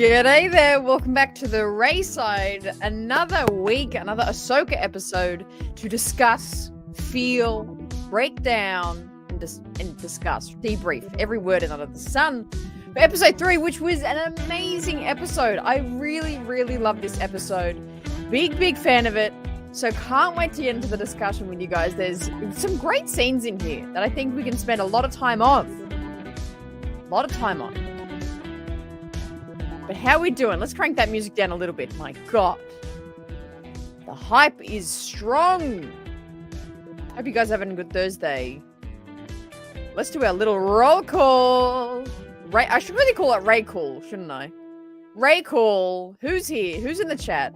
G'day there, welcome back to the Rayside. Another week, another Ahsoka episode to discuss, feel, break down, and discuss, debrief every word and under the sun for episode 3, which was an amazing episode. I really, really love this episode. Big fan of it. So can't wait to get into the discussion with you guys. There's some great scenes in here that I think we can spend a lot of time on. But how are we doing? Let's crank that music down a little bit. My God. The hype is strong. Hope you guys are having a good Thursday. Let's do our little roll call. I should really call it Ray Call, shouldn't I? Ray Call. Who's here? Who's in the chat?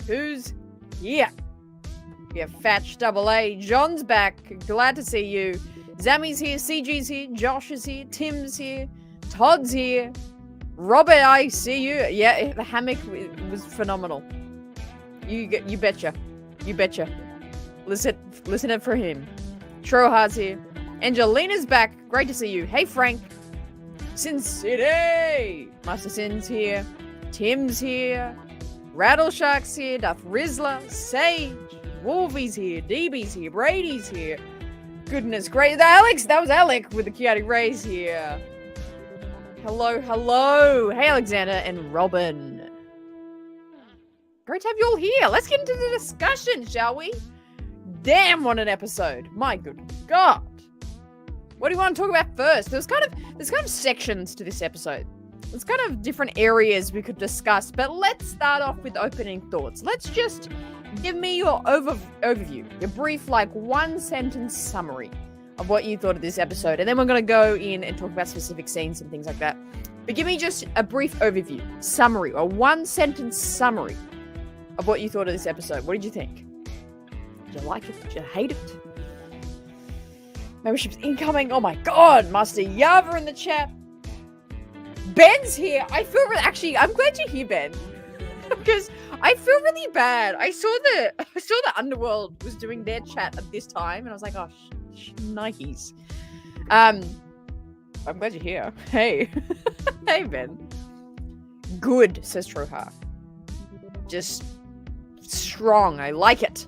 Who's here? We have Fatch AA. John's back. Glad to see you. Zammy's here. CG's here. Josh is here. Tim's here. Todd's here. Robert, I see you. Yeah, the hammock was phenomenal. You betcha. You betcha. Listen it for him. Trohar's here. Angelina's back. Great to see you. Hey, Frank. Sin City. Master Sin's here. Tim's here. Rattleshark's here. Duff Rizzler. Sage. Wolvie's here. DB's here. Brady's here. Goodness great. That was Alec with the Kiati Rays here. Hello. Hey, Alexander and Robin. Great to have you all here. Let's get into the discussion, shall we? Damn, what an episode. My good God. What do you want to talk about first? There's kind of sections to this episode. There's kind of different areas we could discuss, but let's start off with opening thoughts. Let's just give me your overview, your brief, one-sentence summary of what you thought of this episode, and then we're going to go in and talk about specific scenes and things like that. But give me just a brief overview, summary, or one-sentence summary of what you thought of this episode. What did you think? Did you like it? Did you hate it? Membership's incoming. Oh my God, Master Yava in the chat. Ben's here. I'm glad you're here, Ben, because I feel really bad. I saw the Underworld was doing their chat at this time, and I was like, oh, Nikes. I'm glad you're here. Hey. Hey, Ben. Good, says Trohar. Just strong. I like it.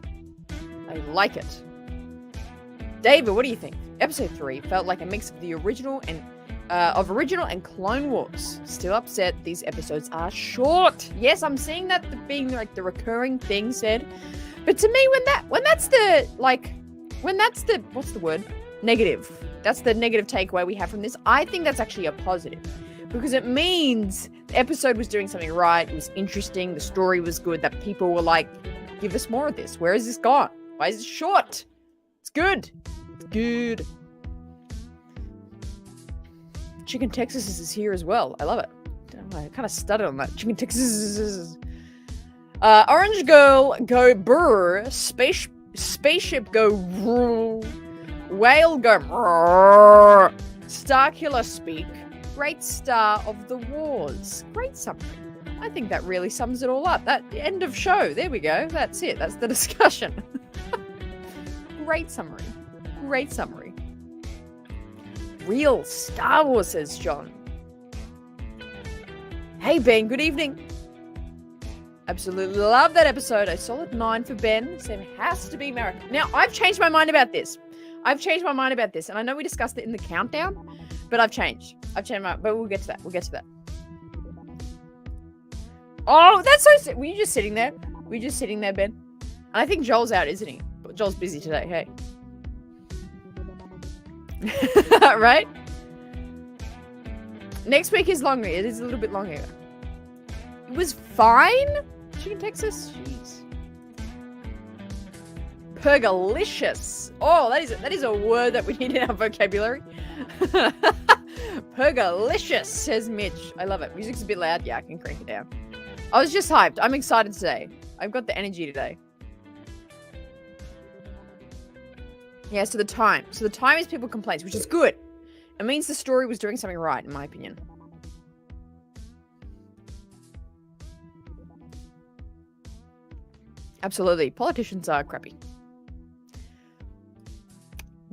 David, what do you think? Episode 3 felt like a mix of the original and Clone Wars. Still upset these episodes are short. Yes, I'm seeing that being the recurring thing said. But to me, when that's the what's the word? Negative. That's the negative takeaway we have from this. I think that's actually a positive. Because it means the episode was doing something right, it was interesting, the story was good, that people were like, give us more of this. Where is this gone? Why is it short? It's good. Chicken Texas is here as well. I love it. I kind of stuttered on that. Chicken Texas. Orange Girl go brr. Spaceship go brr. Whale go brr. Starkiller speak. Great star of the wars. Great summary. I think that really sums it all up. That end of show. There we go. That's it. That's the discussion. Great summary. Real Star Wars, says John. Hey, Ben, good evening. Absolutely love that episode. A solid 9 for Ben. Sam has to be married. Now, I've changed my mind about this. And I know we discussed it in the countdown, but I've changed my mind. But we'll get to that. Oh, that's so sick. Were you just sitting there? Ben? And I think Joel's out, isn't he? Joel's busy today, hey. Right? Next week is longer. It is a little bit longer. It was fine. Chicken Texas. Jeez. Pergalicious. Oh, that is a word that we need in our vocabulary. Pergalicious, says Mitch. I love it. Music's a bit loud. Yeah, I can crank it down. I was just hyped. I'm excited today. I've got the energy today. Yeah, so the time. So the time is people complaints, which is good. It means the story was doing something right, in my opinion. Absolutely. Politicians are crappy.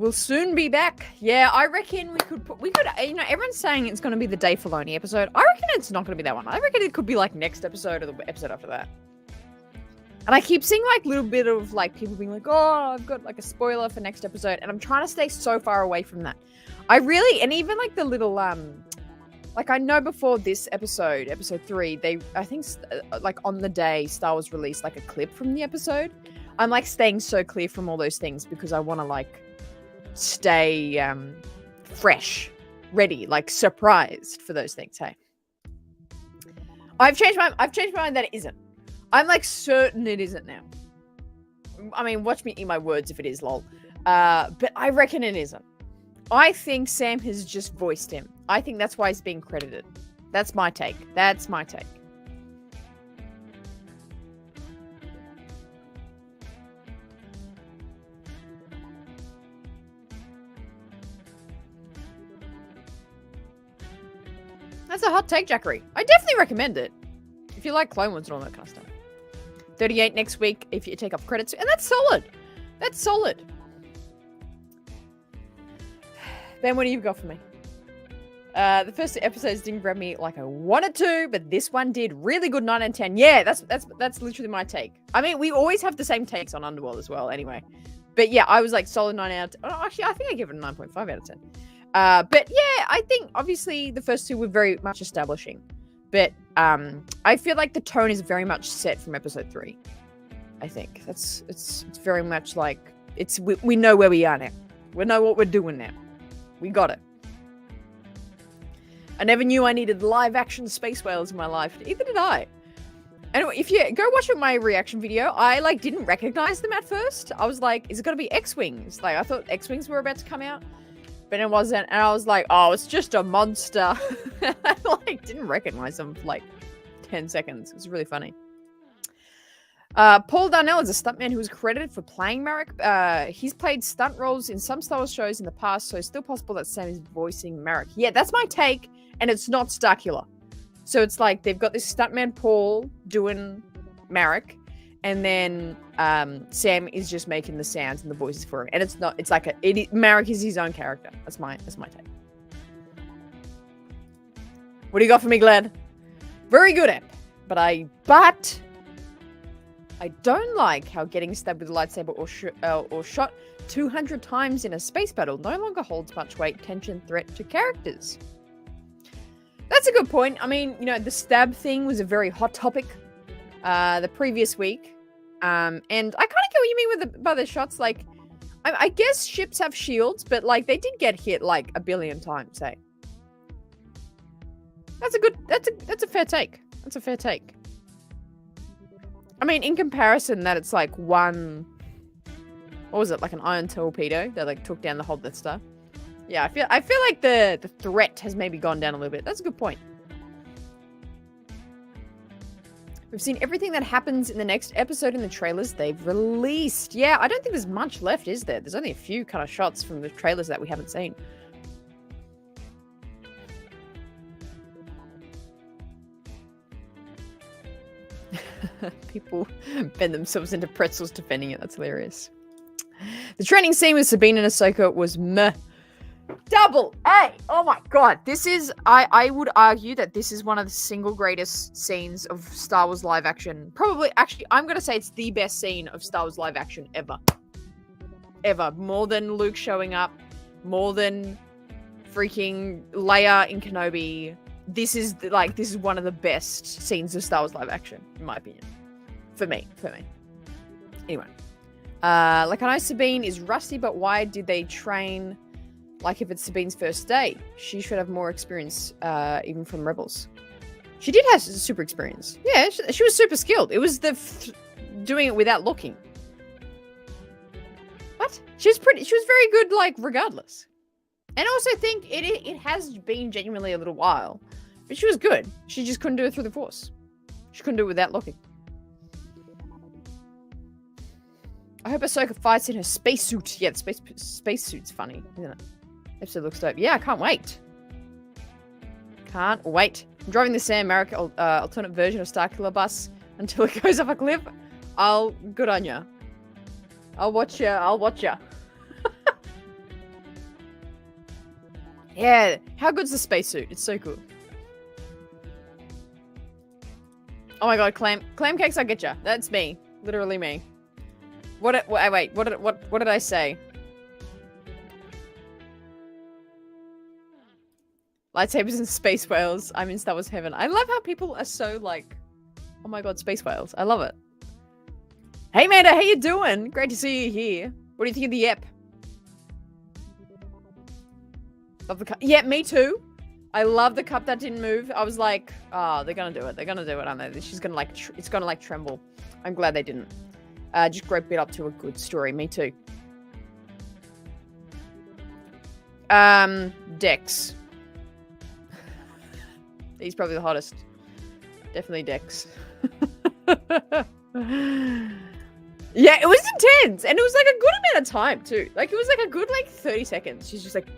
We'll soon be back. Yeah, I reckon we could, everyone's saying it's going to be the Dave Filoni episode. I reckon it's not going to be that one. I reckon it could be like next episode or the episode after that. And I keep seeing like little bit of like people being like, oh, I've got like a spoiler for next episode. And I'm trying to stay so far away from that. And even like the little, like I know before this episode 3, I think like on the day Star Wars released like a clip from the episode. I'm like staying so clear from all those things because I want to like stay fresh, ready, like surprised for those things. Hey, I've changed my mind that it isn't. I'm like certain it isn't now. I mean, watch me eat my words if it is, lol. But I reckon it isn't. I think Sam has just voiced him. I think that's why he's being credited. That's my take. That's my take. That's a hot take, Jackery. I definitely recommend it. If you like Clone Wars and all that kind of stuff. 38 next week if you take off credits. And that's solid. That's solid. Ben, what do you got for me? The first 2 episodes didn't grab me like I wanted to, but this one did. Really good 9 out of 10. Yeah, that's literally my take. I mean, we always have the same takes on Underworld as well anyway. But yeah, I was like solid 9 out of 10. Oh, actually, I think I give it a 9.5 out of 10. But yeah, I think obviously the first 2 were very much establishing. But I feel like the tone is very much set from episode 3. I think it's very much like we know where we are now. We know what we're doing now. We got it. I never knew I needed live action space whales in my life. Either did I. Anyway, if you go watch my reaction video, I like didn't recognize them at first. I was like, is it gonna be X-Wings? Like I thought X-Wings were about to come out. But it wasn't, and I was like, oh, it's just a monster. I like didn't recognize them for like 10 seconds. It was really funny. Paul Darnell is a stuntman who was credited for playing Marek. He's played stunt roles in some Star Wars shows in the past, so it's still possible that Sam is voicing Marek. Yeah, that's my take, and it's not Starkiller. So it's like they've got this stuntman Paul doing Marek, and then Sam is just making the sounds and the voices for him. And it's not, it's like Marek is his own character. That's my take. What do you got for me, Glad? Very good app. But I don't like how getting stabbed with a lightsaber or shot 200 times in a space battle no longer holds much weight, tension, threat to characters. That's a good point. I mean, you know, the stab thing was a very hot topic the previous week. And I kind of get what you mean by the shots. Like, I guess ships have shields, but like they did get hit like a billion times, hey? That's a fair take. That's a fair take. I mean, in comparison that it's like one, what was it, like an iron torpedo that like took down the whole Death Star. Yeah, I feel like the threat has maybe gone down a little bit. That's a good point. We've seen everything that happens in the next episode in the trailers they've released. Yeah, I don't think there's much left, is there? There's only a few kind of shots from the trailers that we haven't seen. People bend themselves into pretzels defending it. That's hilarious. The training scene with Sabine and Ahsoka was meh. Double A! Oh my god. This is, I would argue that this is one of the single greatest scenes of Star Wars live action. Probably, actually, I'm going to say it's the best scene of Star Wars live action ever. Ever. More than Luke showing up. More than freaking Leia in Kenobi. This is one of the best scenes of Star Wars live action, in my opinion. For me. Anyway. Like, I know Sabine is rusty, but why did they train like if it's Sabine's first day? She should have more experience, even from Rebels. She did have super experience. Yeah, she was super skilled. It was doing it without looking. What? She was very good, like, regardless. And I also think it has been genuinely a little while. But she was good. She just couldn't do it through the Force. She couldn't do it without looking. I hope Ahsoka fights in her spacesuit. Yeah, the spacesuit's funny, isn't it? Episode looks dope. Yeah, I can't wait. Can't wait. I'm driving the Sam Marek alternate version of Starkiller bus until it goes off a cliff. Good on ya. I'll watch ya. Yeah, how good's the spacesuit? It's so cool. Oh my god, clam cakes, I get ya. That's me, literally me. Wait, what did I say? Lightsabers and space whales. I'm in Star Wars heaven. I love how people are so like, oh my god, space whales. I love it. Hey Amanda, how you doing? Great to see you here. What do you think of the ep? Love the cup. Yeah, me too. I love the cup that didn't move. I was like, oh, they're gonna do it. They're gonna do it, aren't they? She's gonna like, it's gonna like tremble. I'm glad they didn't. Just great bit up to a good story. Me too. Dex. He's probably the hottest. Definitely Dex. Yeah, it was intense. And it was like a good amount of time too. Like it was like a good like 30 seconds. She's just like,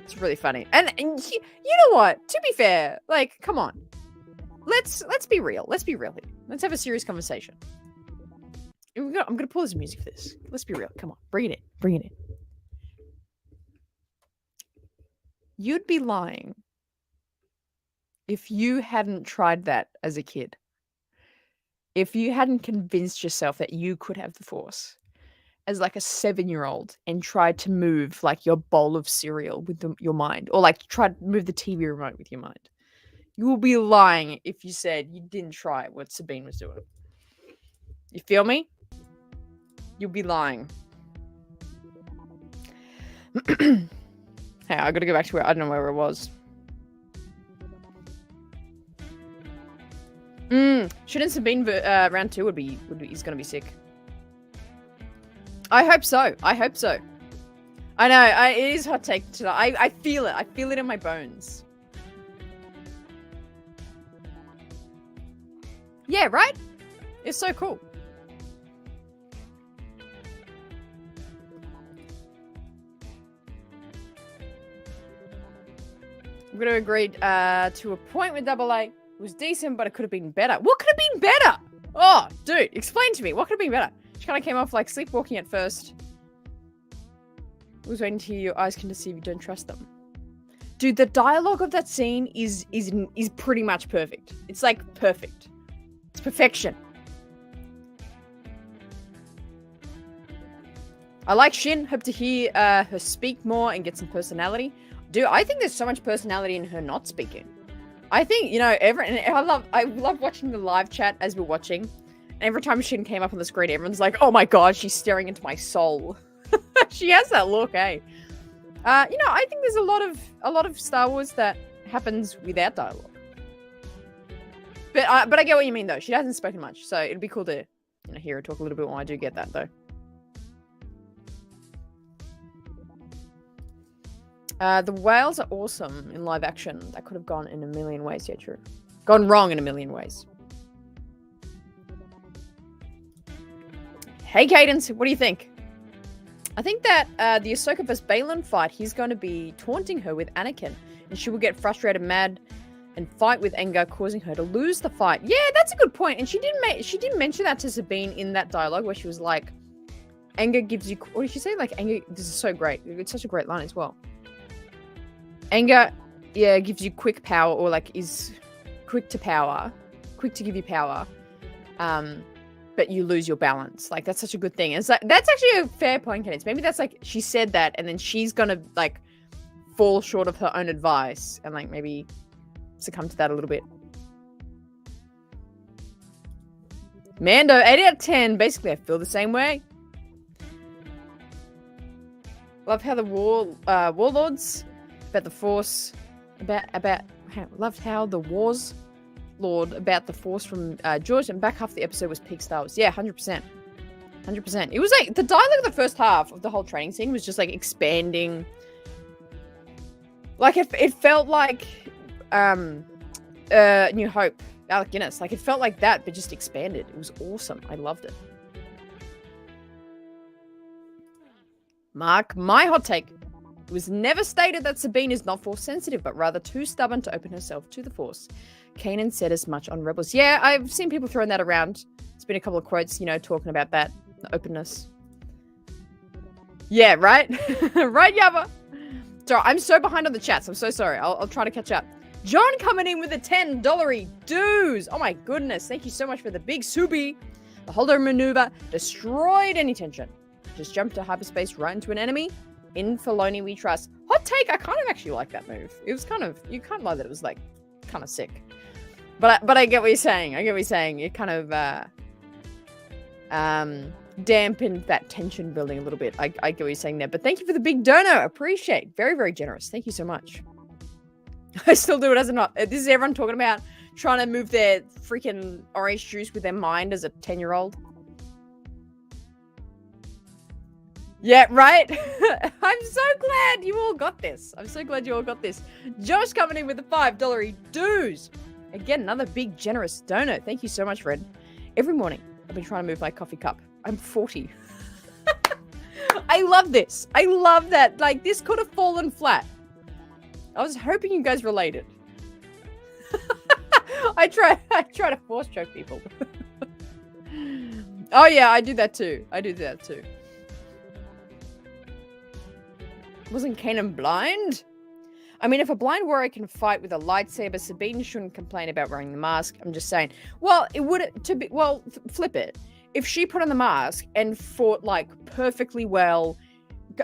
it's really funny. And you know what? To be fair, like, come on. Let's be real. Let's be real here. Let's have a serious conversation. I'm gonna pause the music for this. Let's be real. Come on. Bring it in. Bring it in. You'd be lying if you hadn't tried that as a kid. If you hadn't convinced yourself that you could have the Force as like a 7-year-old and tried to move like your bowl of cereal with your mind, or like try to move the TV remote with your mind, you will be lying if you said you didn't try what Sabine was doing. You feel me? You'll be lying. Hey, I gotta go back to where I don't know where it was. Shouldn't Sabine round 2 is gonna be sick. I hope so. I hope so. I know. It is hot take tonight. I feel it. I feel it in my bones. Yeah, right? It's so cool. I'm going to agree to a point with Double A. It was decent, but it could have been better. What could have been better? Oh, dude, explain to me. What could have been better? She kind of came off like sleepwalking at first. I was waiting to hear your eyes can deceive you. Don't trust them. Dude, the dialogue of that scene is pretty much perfect. It's like perfect. It's perfection. I like Shin. Hope to hear her speak more and get some personality. Dude, I think there's so much personality in her not speaking. I think, you know, I love watching the live chat as we're watching. And every time Shin came up on the screen, everyone's like, oh my god, she's staring into my soul. She has that look, eh? You know, I think there's a lot of Star Wars that happens without dialogue. But I get what you mean though. She hasn't spoken much, so it'd be cool to, you know, hear her talk a little bit more. I do get that though. The whales are awesome in live action. That could have gone in a million ways. Yeah, true. Gone wrong in a million ways. Hey, Cadence, what do you think? I think that the Ahsoka vs. Baylan fight, he's going to be taunting her with Anakin, and she will get frustrated, mad, and fight with anger, causing her to lose the fight. Yeah, that's a good point. And she didn't mention that to Sabine in that dialogue where she was like, anger gives you... What did she say? Like, anger... This is so great. It's such a great line as well. Anger, yeah, gives you quick power, or like is quick to power, quick to give you power, but you lose your balance. Like that's such a good thing. And it's like that's actually a fair point, Kenneth. Maybe that's like she said that, and then she's gonna like fall short of her own advice, and like maybe succumb to that a little bit. Mando, 8 out of 10. Basically, I feel the same way. Love how the warlords. About the Force, loved how the Wars Lord about the Force from George, and back half of the episode was peak Star Wars. Yeah, 100%. 100%. It was like, the dialogue of the first half of the whole training scene was just like expanding. Like, it felt like New Hope, Alec Guinness. Like, it felt like that, but just expanded. It was awesome. I loved it. Mark, my hot take. It was never stated that Sabine is not Force sensitive, but rather too stubborn to open herself to the Force. Kanan said as much on Rebels. Yeah, I've seen people throwing that around. There's been a couple of quotes, you know, talking about that. The openness. Yeah, right? Right, Yava? Sorry, I'm so behind on the chats. I'm so sorry. I'll try to catch up. John coming in with a $10 dues. Oh my goodness. Thank you so much for the big subi. The holder maneuver destroyed any tension. Just jumped to hyperspace right into an enemy. In Filoni we trust. Hot take, I kind of actually like that move. It was kind of, you can't lie that it was like kind of sick. But I get what you're saying. I get what you're saying. It kind of dampened that tension building a little bit. I get what you're saying there. But thank you for the big dono. Appreciate. Very, very generous. Thank you so much. I still do it as a not. This is everyone talking about trying to move their freaking orange juice with their mind as a 10-year-old. Yeah, right? I'm so glad you all got this. I'm so glad you all got this. Josh coming in with the $5 dues. Again, another big, generous dono. Thank you so much, Fred. Every morning, I've been trying to move my coffee cup. I'm 40. I love this. I love that. Like, this could have fallen flat. I was hoping you guys related. I try to force choke people. Oh, yeah, I do that too. I do that too. Wasn't Kanan blind? I mean, if a blind warrior can fight with a lightsaber, Sabine shouldn't complain about wearing the mask. I'm just saying. Well, it would to be. Well, flip it. If she put on the mask and fought like perfectly well,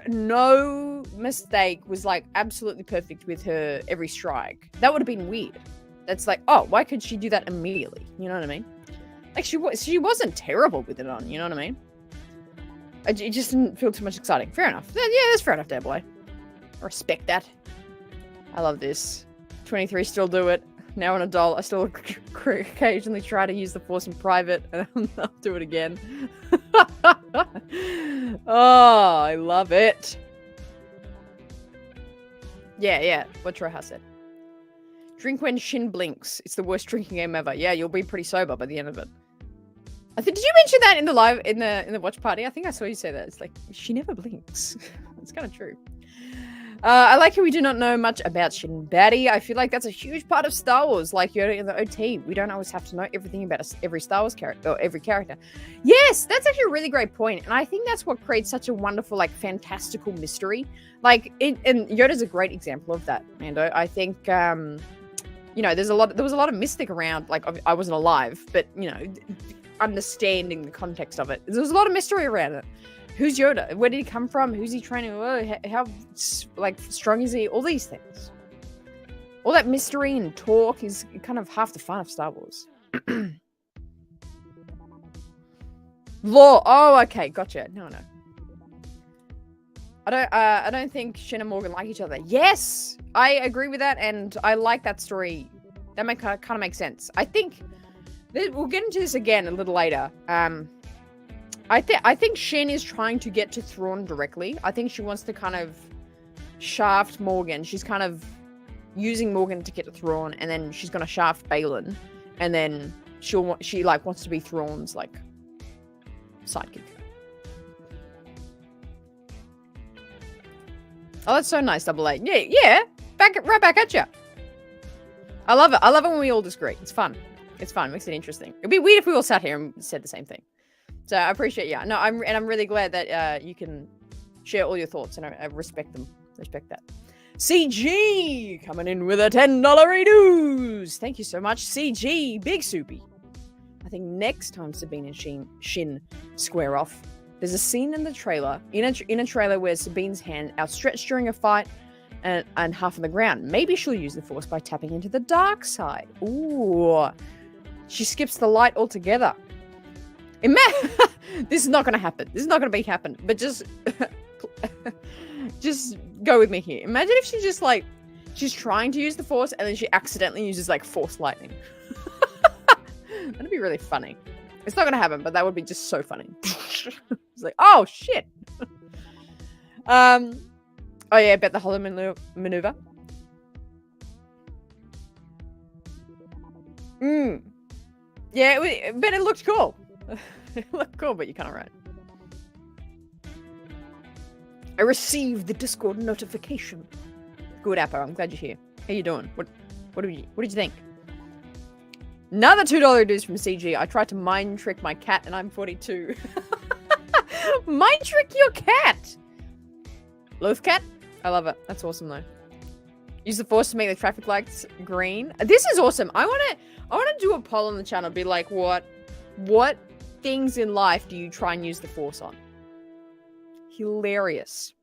no mistake, was like absolutely perfect with her every strike, that would have been weird. That's like, oh, why could she do that immediately? You know what I mean? Like she wasn't terrible with it on. You know what I mean? It just didn't feel too much exciting. Fair enough. Yeah, that's fair enough, there, boy. I respect that. I love this. 23 still do it. Now an adult, I still occasionally try to use the Force in private, and I'll do it again. Oh, I love it. Yeah, what Troha said. Drink when Shin blinks. It's the worst drinking game ever. Yeah, you'll be pretty sober by the end of it. I think, did you mention that in the live in the watch party? I think I saw you say that. It's like she never blinks. It's kind of true. I like how we do not know much about Shin Baddie. I feel like that's a huge part of Star Wars. Like Yoda in the OT, we don't always have to know everything about every Star Wars character or every character. Yes, that's actually a really great point, and I think that's what creates such a wonderful, like, fantastical mystery. Like, and Yoda's a great example of that, Mando. I think, you know, there was a lot of mystic around. Like, I wasn't alive, but you know, understanding the context of it, there was a lot of mystery around it. Who's Yoda? Where did he come from? Who's he training? How like strong is he? All these things. All that mystery and talk is kind of half the fun of Star Wars. Law. Oh, okay, gotcha. No. I don't think Shin and Morgan like each other. Yes, I agree with that, and I like that story. That kind of makes sense. I think we'll get into this again a little later. I think Shin is trying to get to Thrawn directly. I think she wants to kind of shaft Morgan. She's kind of using Morgan to get to Thrawn, and then she's gonna shaft Baylan, and then she wants to be Thrawn's like sidekick. Oh, that's so nice, Double A. Yeah, right back at you. I love it. I love it when we all disagree. It's fun. It's fun. It makes it interesting. It'd be weird if we all sat here and said the same thing. So I appreciate you. No, I'm really glad that you can share all your thoughts, and I respect them. Respect that. CG coming in with a $10 dues. Thank you so much, CG. Big soupy. I think next time Sabine and Shin square off, there's a scene in the trailer, in a trailer where Sabine's hand outstretched during a fight and half on the ground. Maybe she'll use the Force by tapping into the dark side. Ooh. She skips the light altogether. This is not going to happen. This is not going to happen. But just go with me here. Imagine if she just like, she's trying to use the Force and then she accidentally uses like Force lightning. That'd be really funny. It's not going to happen, but that would be just so funny. It's like, oh shit. Oh yeah, about the hollow maneuver. Yeah, but it looked cool. It looked cool, but you're kind of right. I received the Discord notification. Good, Appo. I'm glad you're here. How you doing? What did you think? Another $2 dues from CG. I tried to mind trick my cat, and I'm 42. Mind trick your cat. Loath cat? I love it. That's awesome though. Use the force to make the traffic lights green. This is awesome. I wanna do a poll on the channel. Be like, what things in life do you try and use the force on? Hilarious.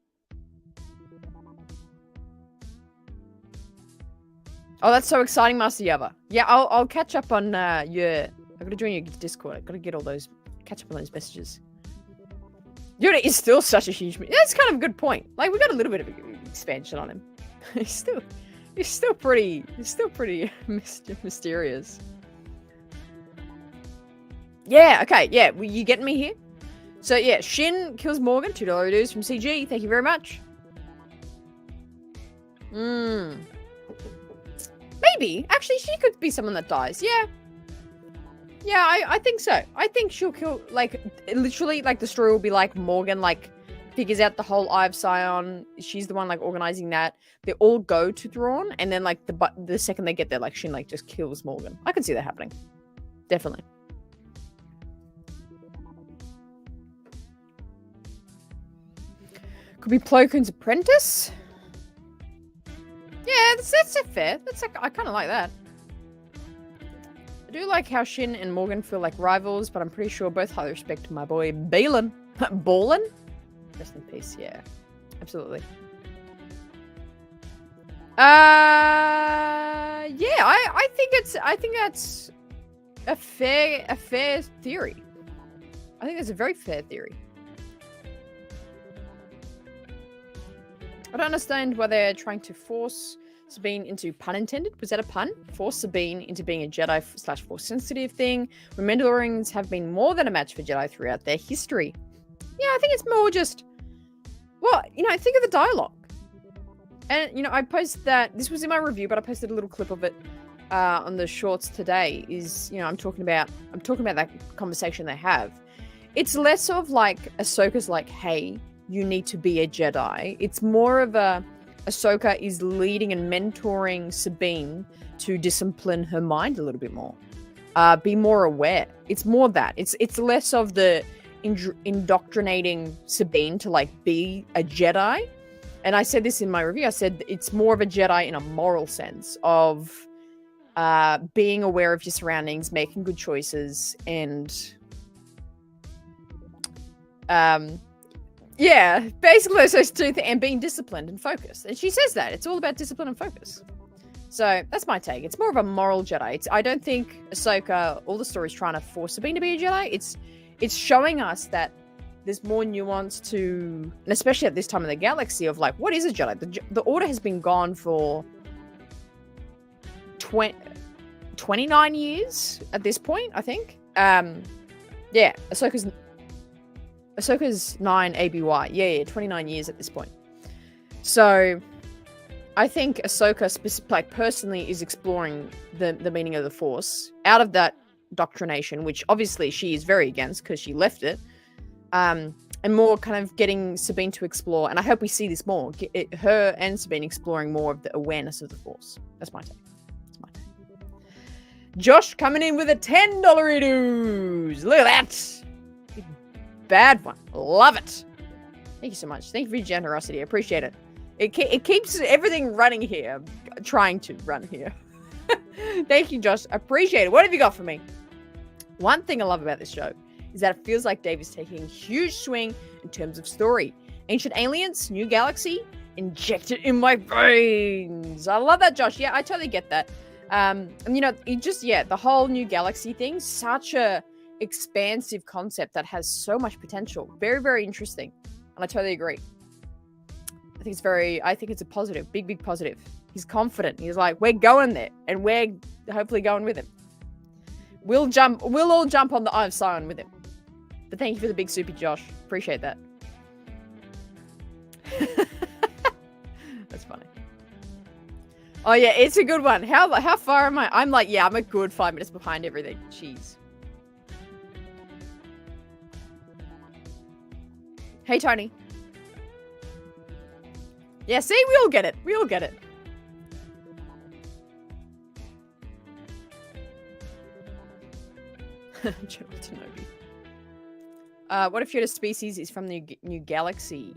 Oh, that's so exciting, Master Yaba. Yeah, I'll catch up on your. I gotta join your Discord. I gotta get all those. Catch up on those messages. Yoda is still such a huge. That's kind of a good point. Like we got a little bit of expansion on him. he's still pretty mysterious. Yeah. Okay. Yeah. Well, you getting me here? So yeah, Shin kills Morgan. $2 dues from CG. Thank you very much. Maybe. Actually, she could be someone that dies. Yeah. Yeah, I think so. I think she'll kill, like, literally, like, the story will be, like, Morgan, like, figures out the whole Eye of Sion. She's the one, like, organizing that. They all go to Thrawn, and then, like, the second they get there, like, Shin, like, just kills Morgan. I can see that happening. Definitely. Could be Plo Koon's apprentice? Yeah, that's fair. That's like, I kind of like that. I do like how Shin and Morgan feel like rivals, but I'm pretty sure both highly respect my boy Balin. Balin? Rest in peace, yeah. Absolutely. Yeah, I think that's a fair theory. I think that's a very fair theory. I don't understand why they're trying to force Sabine into, pun intended, was that a pun? Force Sabine into being a Jedi / Force sensitive thing, when Mandalorians have been more than a match for Jedi throughout their history. Yeah, I think it's more just, well, you know, think of the dialogue. And, you know, I posted that, this was in my review, but I posted a little clip of it on the shorts today, is, you know, I'm talking about that conversation they have. It's less of like, Ahsoka's like, hey, you need to be a Jedi. It's more of a, Ahsoka is leading and mentoring Sabine to discipline her mind a little bit more. Be more aware. It's more that. It's less of the indoctrinating Sabine to like be a Jedi. And I said this in my review. I said it's more of a Jedi in a moral sense of being aware of your surroundings, making good choices, and yeah, basically those two things, and being disciplined and focused. And she says that. It's all about discipline and focus. So that's my take. It's more of a moral Jedi. I don't think Ahsoka, all the stories trying to force Sabine to be a Jedi. It's showing us that there's more nuance to, and especially at this time in the galaxy, of like, what is a Jedi? The Order has been gone for 29 years at this point, I think. Yeah, Ahsoka's 9 ABY. Yeah, 29 years at this point. So I think Ahsoka, like, personally is exploring the meaning of the Force out of that doctrination, which obviously she is very against because she left it, and more kind of getting Sabine to explore. And I hope we see this more. Her and Sabine exploring more of the awareness of the Force. That's my take. Josh coming in with a $10 dues. Look at that. Bad one. Love it. Thank you so much. Thank you for your generosity. I appreciate it. It keeps everything running here. I'm trying to run here. Thank you, Josh. Appreciate it. What have you got for me? One thing I love about this show is that it feels like Dave is taking a huge swing in terms of story. Ancient aliens, new galaxy, inject it in my veins. I love that, Josh. Yeah, I totally get that. And you know, the whole new galaxy thing, such a expansive concept that has so much potential. Very, very interesting. And I totally agree. I think it's a positive, big positive. He's confident. He's like, we're going there, and we're hopefully going with him. We'll all jump on the Eye of Sion with him. But thank you for the big super, Josh. Appreciate that. That's funny. Oh yeah, it's a good one. How far am I? I'm like, yeah, I'm a good 5 minutes behind everything. Jeez. Hey, Tony. Yeah, see, we all get it. We all get it. General Tenobi. What if Yoda's species is from the new galaxy?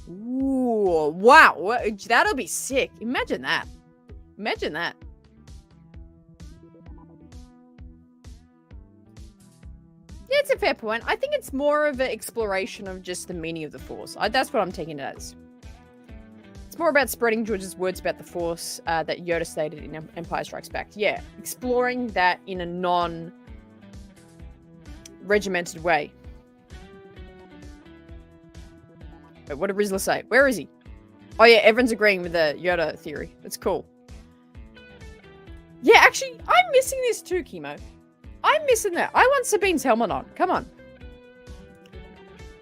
Ooh, wow. That'll be sick. Imagine that. Imagine that. Yeah, it's a fair point. I think it's more of an exploration of just the meaning of the Force. That's what I'm taking it as. It's more about spreading George's words about the Force that Yoda stated in Empire Strikes Back. Yeah, exploring that in a non-regimented way. Wait, what did Rizla say? Where is he? Oh yeah, everyone's agreeing with the Yoda theory. That's cool. Yeah, actually, I'm missing this too, Chemo. I'm missing that. I want Sabine's helmet on. Come on.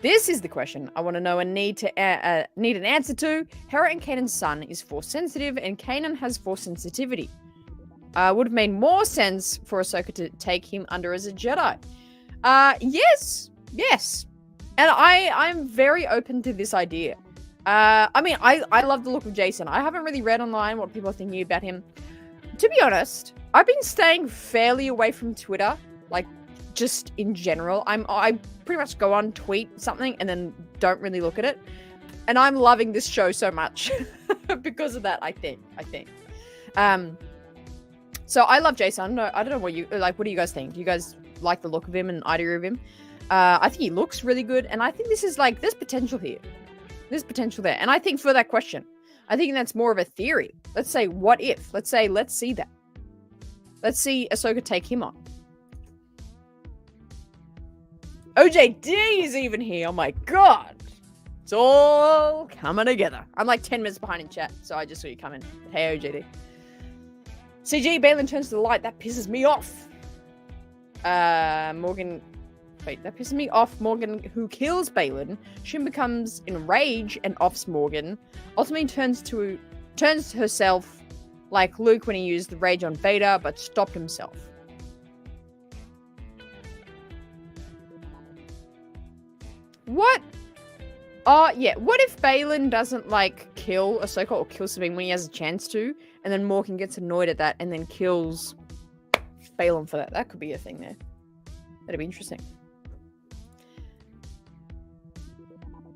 This is the question I want to know and need an answer to. Hera and Kanan's son is Force sensitive, and Kanan has Force sensitivity. Would have made more sense for Ahsoka to take him under as a Jedi. Yes. And I'm very open to this idea. I mean, I love the look of Jason. I haven't really read online what people are thinking about him. To be honest, I've been staying fairly away from Twitter, like just in general. I pretty much go on, tweet something, and then don't really look at it. And I'm loving this show so much because of that. I think. So I love Jason. I don't know what you like. What do you guys think? Do you guys like the look of him and idea of him? I think he looks really good, and I think this is like there's potential here. There's potential there, and I think for that question, I think that's more of a theory. Let's say, what if? Let's see that. Let's see Ahsoka take him on. OJD is even here. Oh my god. It's all coming together. I'm like 10 minutes behind in chat, so I just saw you come in. Hey, OJD. CG, Balin turns to the light. That pisses me off. Morgan... Wait, that pisses me off. Morgan, who kills Balin, Shin becomes enraged and offs Morgan. Ultimately turns herself like Luke when he used the rage on Vader, but stopped himself. What? Oh, yeah. What if Balin doesn't, like, kill Ahsoka or kill Sabine when he has a chance to, and then Morgan gets annoyed at that and then kills Balin for that? That could be a thing there. That'd be interesting.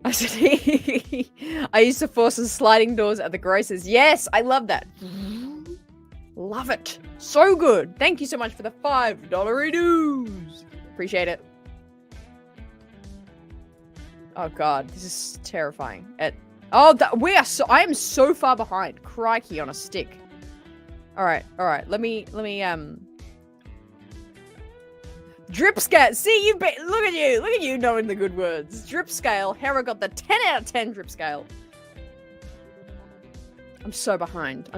I said, I used to force the sliding doors at the grocers. Yes, I love that. Love it. So good. Thank you so much for the $5 dues. Appreciate it. Oh god, this is terrifying. I am so far behind. Crikey on a stick. All right. Let me drip scale. See, look at you knowing the good words. Drip scale. Hera got the 10 out of 10 drip scale. I'm so behind.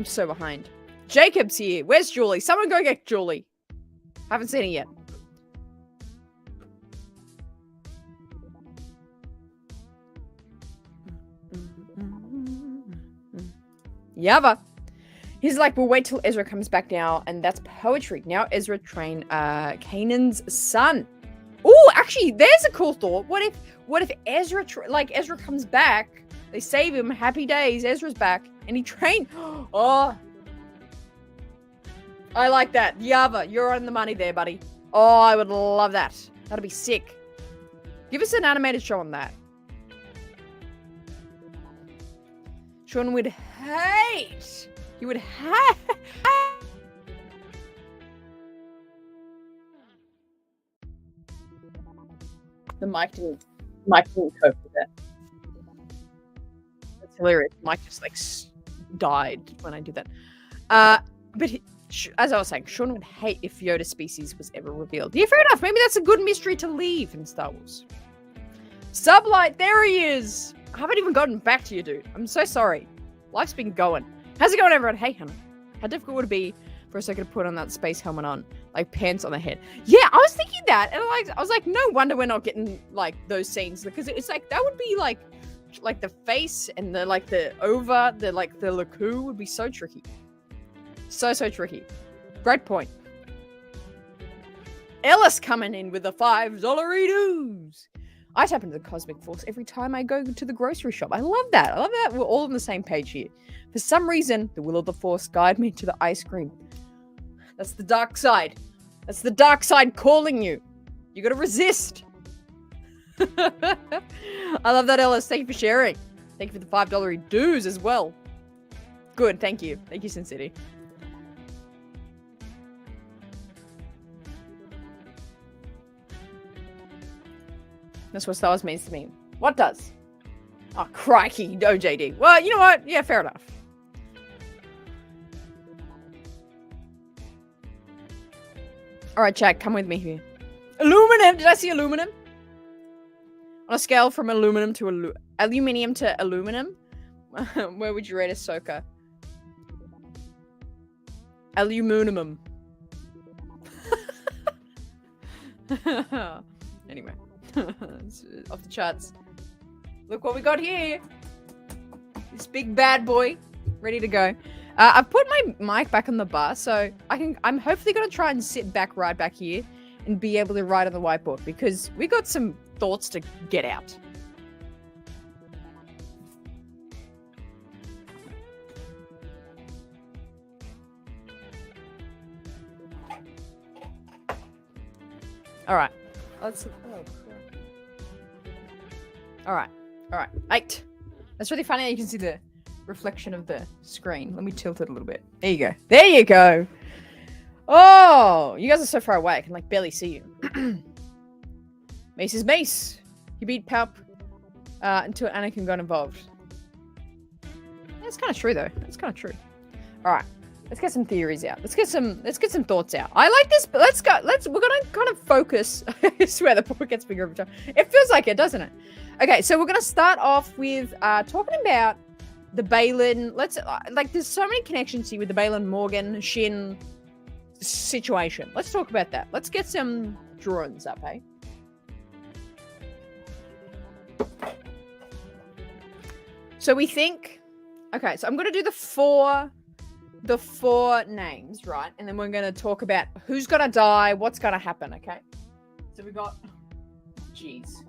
Jacob's here. Where's Julie? Someone go get Julie. Haven't seen her yet. Yava. He's like, we'll wait till Ezra comes back now, and that's poetry. Now Ezra train Kanan's son. Oh, actually, there's a cool thought. What if Ezra Ezra comes back, they save him, happy days, Ezra's back, and he trained. Oh, I like that. Yava, you're on the money there, buddy. Oh, I would love that. That'd be sick. Give us an animated show on that. Sean would hate. You would hate. The mic didn't cope with that. That's hilarious. Mike just like died when I did that. But as I was saying, Sean would hate if Yoda's species was ever revealed. Yeah, fair enough. Maybe that's a good mystery to leave in Star Wars. Sublight, there he is. I haven't even gotten back to you, dude. I'm so sorry. Life's been going. How's it going, everyone? Hey, Hannah. How difficult would it be for a second to put on that space helmet on, like pants on the head? Yeah, I was thinking that, and I was like, no wonder we're not getting like those scenes, because it's like that would be like the face and the Laku would be so tricky, so tricky. Great point. Ellis coming in with the $5 dues. I tap into the cosmic force every time I go to the grocery shop. I love that. We're all on the same page here. For some reason, the will of the force guide me to the ice cream. That's the dark side. That's the dark side calling you. You gotta resist. I love that, Ellis. Thank you for sharing. Thank you for the $5 dues as well. Good, thank you. Thank you, Sin City. That's what Star Wars means to me. What does? Oh, crikey, no JD. Well, you know what? Yeah, fair enough. All right, Jack, come with me here. Aluminum! Did I see aluminum? On a scale from aluminium to aluminum, where would you rate Ahsoka? Aluminum. Anyway. It's off the charts. Look what we got here. This big bad boy. Ready to go. I've put my mic back on the bar, so I'm hopefully going to try and sit back right back here and be able to write on the whiteboard because we got some thoughts to get out. All right. Let's. All right. All right. 8. That's really funny that you can see the reflection of the screen. Let me tilt it a little bit. There you go. There you go. Oh, you guys are so far away. I can like barely see you. Mace is Mace. He beat Palp until Anakin got involved. That's kind of true though. That's kind of true. All right. Let's get some theories out. Let's get some thoughts out. I like this, but let's go. We're gonna kind of focus. I swear the book gets bigger every time. It feels like it, doesn't it? Okay, so we're gonna start off with talking about the Baylan. There's so many connections here with the Baylan Morgan Shin situation. Let's talk about that. Let's get some drawings up, hey? So we think. Okay, so I'm gonna do the four names, right? And then we're going to talk about who's going to die, what's going to happen, okay? So we got... Jeez.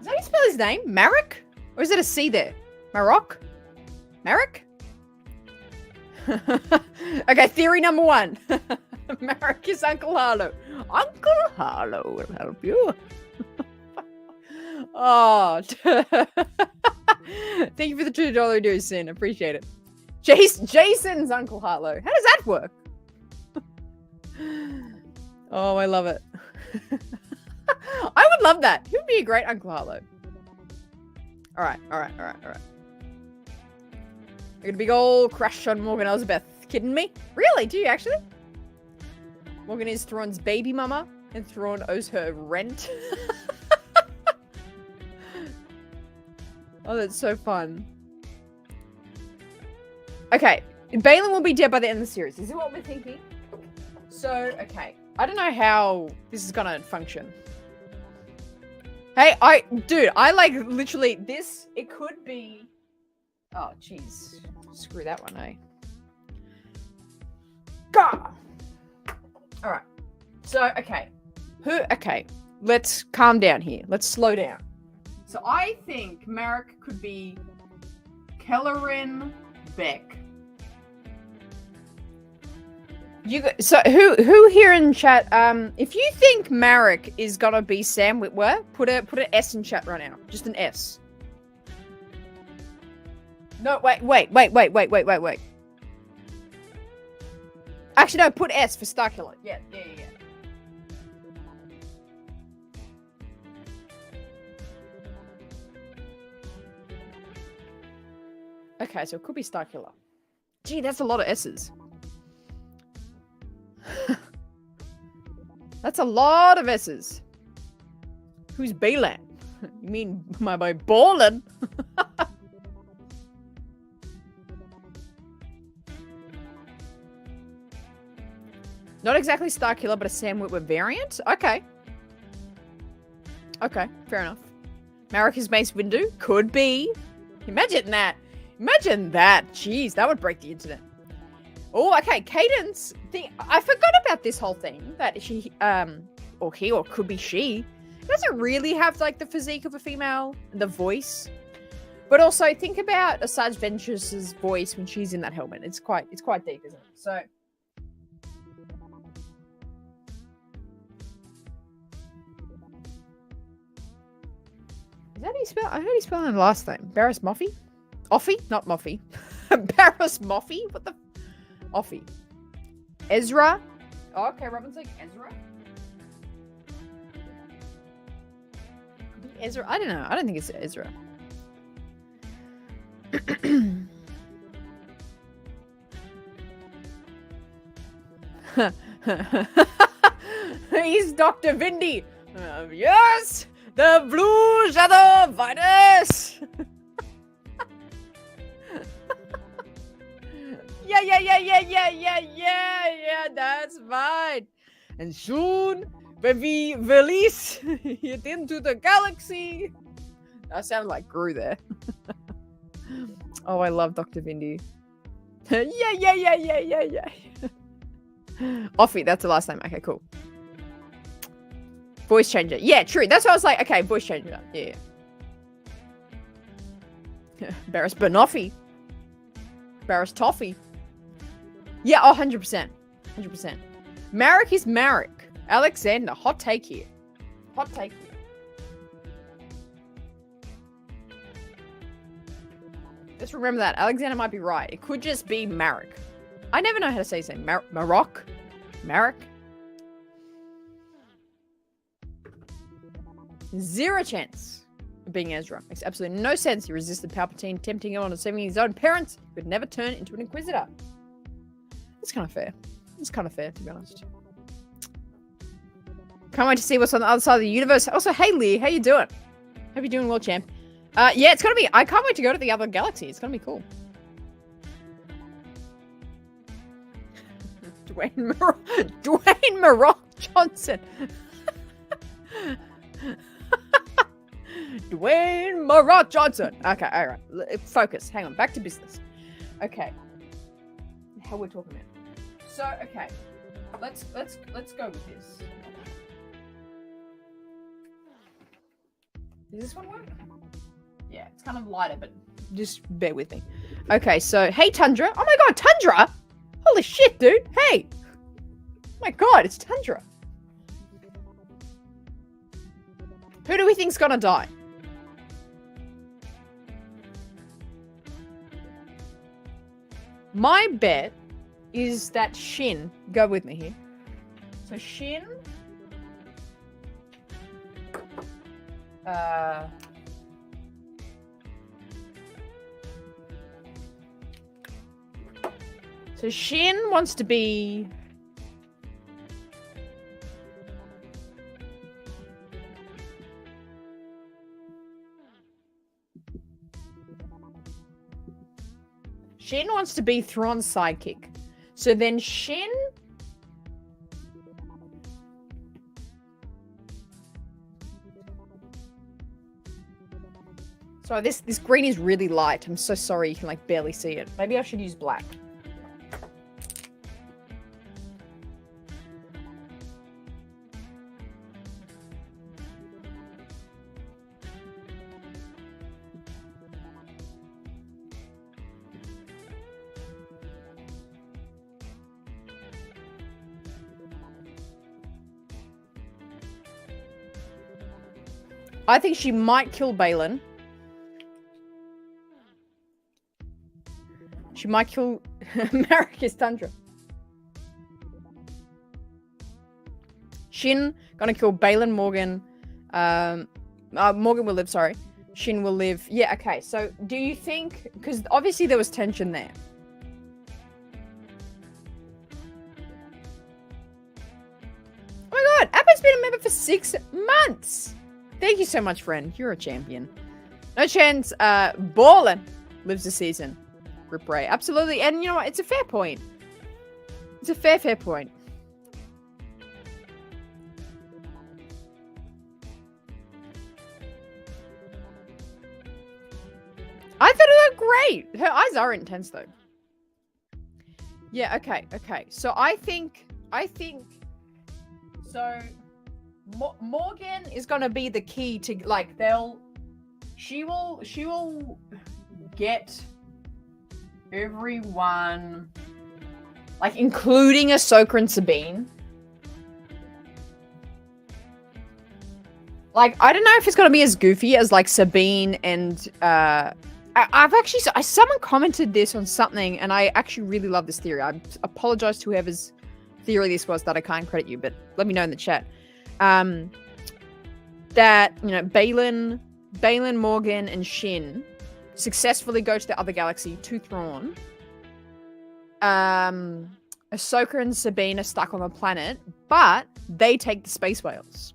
Is that how you spell his name? Marek? Or is it a C there? Marok? Marek? Okay, theory number 1. Marek is Uncle Harlow. Uncle Harlow will help you. Oh. Thank you for the $2 dues, Sin. Appreciate it. Jason's Uncle Harlow. How does that work? Oh, I love it. I would love that. He would be a great Uncle Harlow. All right. I got a big old crush on Morgan Elsbeth. Kidding me? Really? Do you actually? Morgan is Thrawn's baby mama, and Thrawn owes her rent. Oh, that's so fun. Okay, Baylan will be dead by the end of the series. Is it what we're thinking? So, okay. I don't know how this is gonna function. Hey, I like literally this. It could be. Oh, jeez. Screw that one, eh? Gah! All right. So, okay. Okay. Let's calm down here. Let's slow down. So, I think Marek could be Kellerin Beck. So who here in chat? If you think Marek is gonna be Sam Witwer, put an S in chat right now. Just an S. No, wait. Actually, no, put S for Starkiller. Yeah. Okay, so it could be Starkiller. Gee, that's a lot of S's. That's a lot of S's. Who's Baylan? You mean my boy Ballin? Not exactly Starkiller, but a Sam Witwer variant? Okay. Okay, fair enough. Marek is Mace Windu? Could be. Imagine that. Imagine that. Jeez, that would break the internet. Oh, okay. Cadence thing. I forgot about this whole thing that or he, or could be she. It doesn't really have like the physique of a female, the voice. But also think about Asajj Ventress's voice when she's in that helmet. It's quite deep, isn't it? So is that how you spell? I heard he spelled her last name. Barriss Moffey? Offie? Not Moffey. Barriss Moffey? What the? Offie. Ezra? Oh, okay, Robin's like Ezra? Ezra? I don't know. I don't think it's Ezra. He's Dr. Vindy. Yes! The Blue Shadow Virus! Yeah, that's fine. And soon, when we release it into the galaxy. That sounded like Gru there. Oh, I love Dr. Vindy. Yeah. Offie, that's the last name. Okay, cool. Voice changer. Yeah, true. That's what I was like. Okay, voice changer. Yeah. Barriss Banoffee. Barriss Toffee. Yeah, 100%. 100%. Marek is Marek. Alexander. Hot take here. Hot take here. Just remember that. Alexander might be right. It could just be Marek. I never know how to say his name. Marek? Zero chance of being Ezra. Makes absolutely no sense. He resisted Palpatine, tempting him on deceiving his own parents. He would never turn into an Inquisitor. It's kind of fair. It's kind of fair, to be honest. Can't wait to see what's on the other side of the universe. Also, hey Lee, how you doing? Hope you're doing well, champ. Yeah, it's gonna be. I can't wait to go to the other galaxy. It's gonna be cool. Dwayne Maroc Johnson. Dwayne Maroc Johnson. Okay, all right. Focus. Hang on. Back to business. Okay. How we're talking about. So, okay. Let's go with this. Does this one work? Yeah, it's kind of lighter, but just bear with me. Okay, so, hey, Tundra. Oh my god, Tundra? Holy shit, dude. Hey. Oh my god, it's Tundra. Who do we think's gonna die? My bet is that Shin, go with me here. So Shin, so Shin wants to be Thrawn's sidekick. So then Shin So this green is really light. I'm so sorry you can like barely see it. Maybe I should use black. I think she might kill Balin. She might kill Marcus Tundra. Shin gonna kill Balin, Morgan. Morgan will live, sorry. Shin will live. Yeah, okay. So do you think, because obviously there was tension there. Oh my god, Appa's been a member for 6 months. Thank you so much, friend. You're a champion. No chance. Ballin lives the season. Grip Ray. Absolutely. And you know what? It's a fair point. It's a fair point. I thought it looked great. Her eyes are intense, though. Yeah, okay. So I think... So... Morgan is gonna be the key to like she will get everyone, like including Ahsoka and Sabine. Like, I don't know if it's gonna be as goofy as like Sabine and someone commented this on something, and I actually really love this theory. I apologize to whoever's theory this was that I can't credit you, but let me know in the chat. That, you know, Baylan, Morgan, and Shin successfully go to the other galaxy to Thrawn. Ahsoka and Sabine are stuck on the planet, but they take the space whales.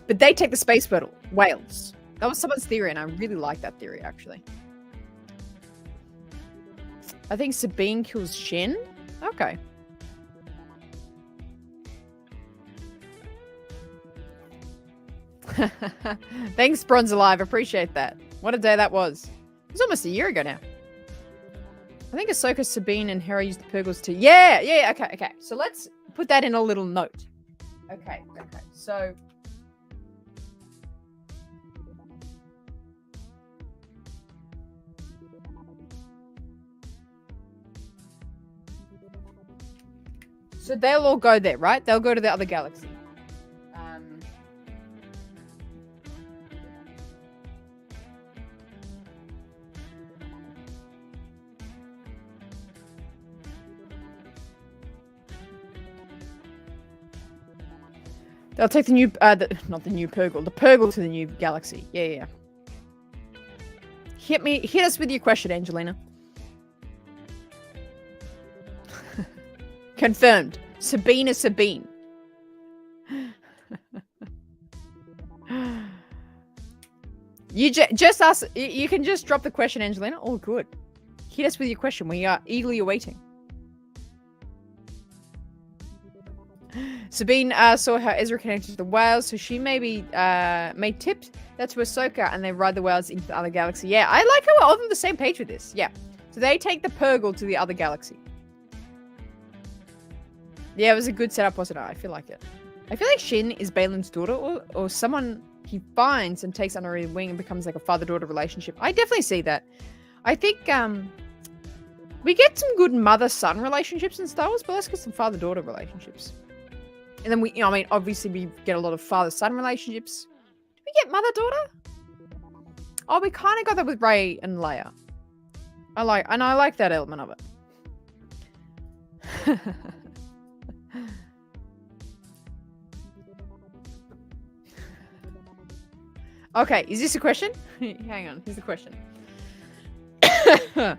But they take the space whales. That was someone's theory, and I really like that theory, actually. I think Sabine kills Shin. Okay. Thanks, Bronze Alive. Appreciate that. What a day that was. It was almost a year ago now. I think Ahsoka, Sabine, and Hera used the Purgles too. Yeah. Okay. So let's put that in a little note. Okay. So they'll all go there, right? They'll go to the other galaxy. They'll take the new, not the new Purgle, the Purgle to the new galaxy. Yeah. Hit us with your question, Angelina. Confirmed. Sabine is Sabine. You just ask. You can just drop the question, Angelina. All good. Hit us with your question. We are eagerly awaiting. Sabine saw how Ezra connected to the whales, so she maybe made tips. That's Ahsoka, and they ride the whales into the other galaxy. Yeah, I like how we're all on the same page with this. Yeah. So they take the Purgle to the other galaxy. Yeah, it was a good setup, wasn't it? I feel like it. I feel like Shin is Baylan's daughter, or someone he finds and takes under his wing and becomes like a father-daughter relationship. I definitely see that. I think we get some good mother-son relationships in Star Wars, but let's get some father-daughter relationships. And then obviously we get a lot of father-son relationships. Did we get mother-daughter? Oh, we kind of got that with Rey and Leia. I like that element of it. Okay, is this a question? Hang on, here's the question. It's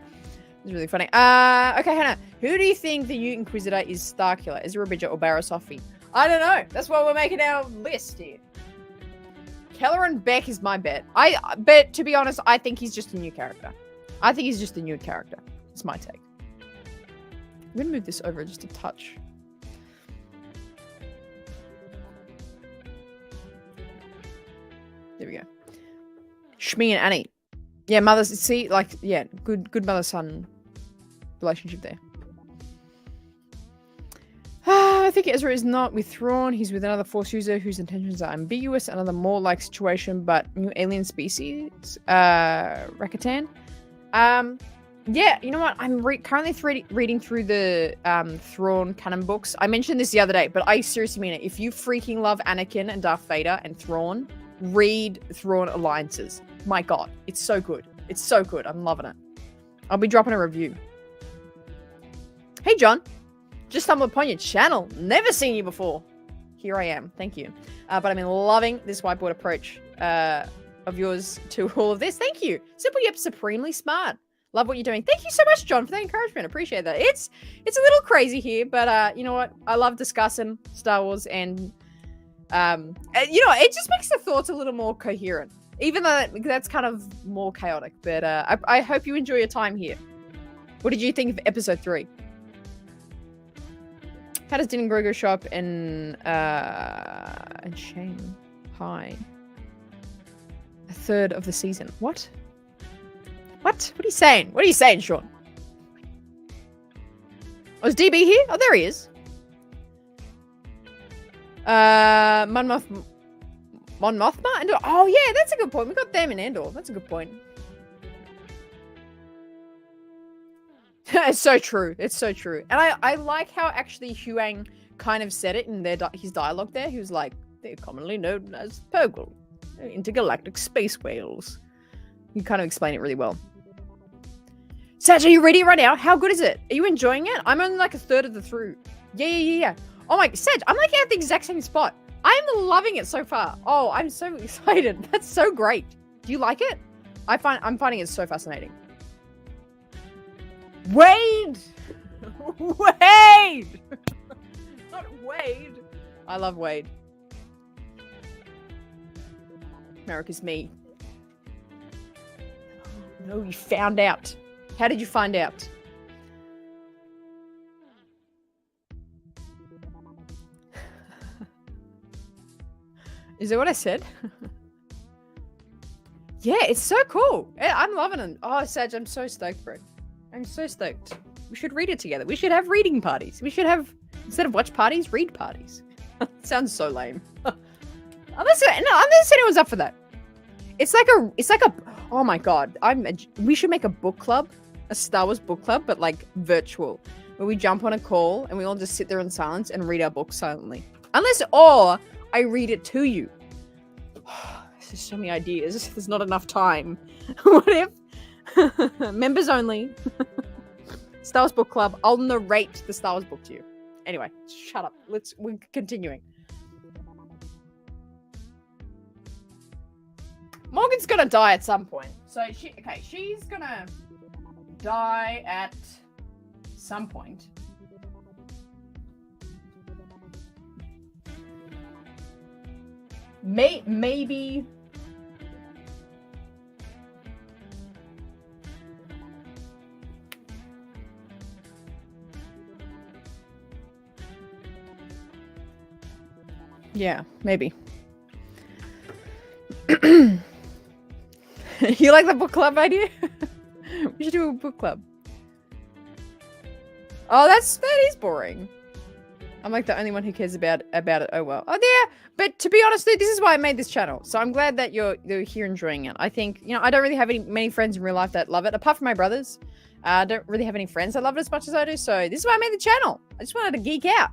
really funny. Okay, Hannah. Who do you think the new Inquisitor is? Starkiller, Ezra Bridger, or Barriss Offee? I don't know. That's why we're making our list here. Kelleran Beck is my bet. But to be honest, I think he's just a new character. It's my take. I'm going to move this over just a touch. There we go. Shmi and Annie. Yeah, mothers. See, good mother-son relationship there. I think Ezra is not with Thrawn. He's with another Force user whose intentions are ambiguous. Another more like situation, but new alien species. Rakatan. Yeah, you know what? I'm currently reading through the Thrawn canon books. I mentioned this the other day, but I seriously mean it. If you freaking love Anakin and Darth Vader and Thrawn, read Thrawn Alliances. My God, it's so good. It's so good. I'm loving it. I'll be dropping a review. Hey, John. Just stumbled upon your channel. Never seen you before. Here I am. Thank you. But I'm loving this whiteboard approach of yours to all of this. Thank you. Simple yet supremely smart. Love what you're doing. Thank you so much, John, for the encouragement. Appreciate that. It's a little crazy here, but you know what? I love discussing Star Wars, and it just makes the thoughts a little more coherent, even though that's kind of more chaotic. But I hope you enjoy your time here. What did you think of episode 3? How does Din and Grogu show up in Shanghai? A third of the season. What? What? What are you saying? What are you saying, Sean? Oh, is DB here? Oh, there he is. Mon Mothma? Andor? Oh, yeah, that's a good point. We got them in Andor. That's a good point. It's so true. It's so true. And I like how actually Huang kind of said it in his dialogue there. He was like, they're commonly known as Purgle, intergalactic space whales. You kind of explain it really well. Saj, are you ready right now? How good is it? Are you enjoying it? I'm only like a third of the through. Yeah. Oh my, Saj, I'm like at the exact same spot. I'm loving it so far. Oh, I'm so excited. That's so great. Do you like it? I'm finding it so fascinating. Wade! Wade! Not Wade. I love Wade. America's me. No, you found out. How did you find out? Is that what I said? Yeah, it's so cool. I'm loving it. Oh, Saj, I'm so stoked, bro. I'm so stoked. We should read it together. We should have reading parties. We should have, instead of watch parties, read parties. Sounds so lame. Unless anyone's up for that. It's like a, oh my God. We should make a book club, a Star Wars book club, but like virtual, where we jump on a call and we all just sit there in silence and read our book silently. Or I read it to you. There's so many ideas. There's not enough time. What if? Members only. Star Wars book club. I'll narrate the Star Wars book to you. Anyway, shut up. We're continuing. Morgan's gonna die at some point. So she's gonna die at some point. Maybe. Yeah, maybe. You like the book club idea? We should do a book club. Oh, that is boring. I'm like the only one who cares about it. Oh well. Oh yeah, but to be honest, this is why I made this channel. So I'm glad that you're here enjoying it. I think, I don't really have many friends in real life that love it, apart from my brothers. I don't really have any friends that love it as much as I do. So this is why I made the channel. I just wanted to geek out.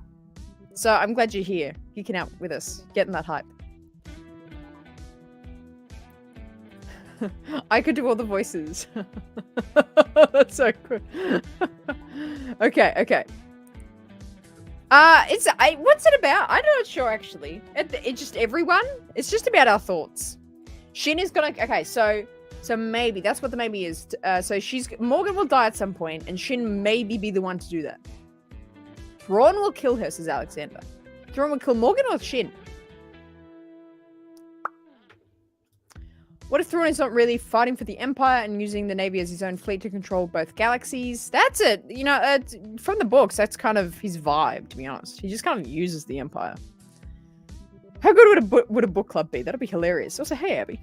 So I'm glad you're here, geeking out with us, getting that hype. I could do all the voices. That's so cool. Okay. What's it about? I'm not sure actually. It's just everyone. It's just about our thoughts. Shin is gonna. Okay, so maybe that's what the maybe is. So Morgan will die at some point, and Shin maybe be the one to do that. Thrawn will kill her, says Alexander. Thrawn will kill Morgan or Shin? What if Thrawn is not really fighting for the Empire and using the Navy as his own fleet to control both galaxies? That's it. From the books, that's kind of his vibe, to be honest. He just kind of uses the Empire. How good would a book club be? That'd be hilarious. Also, hey, Abby.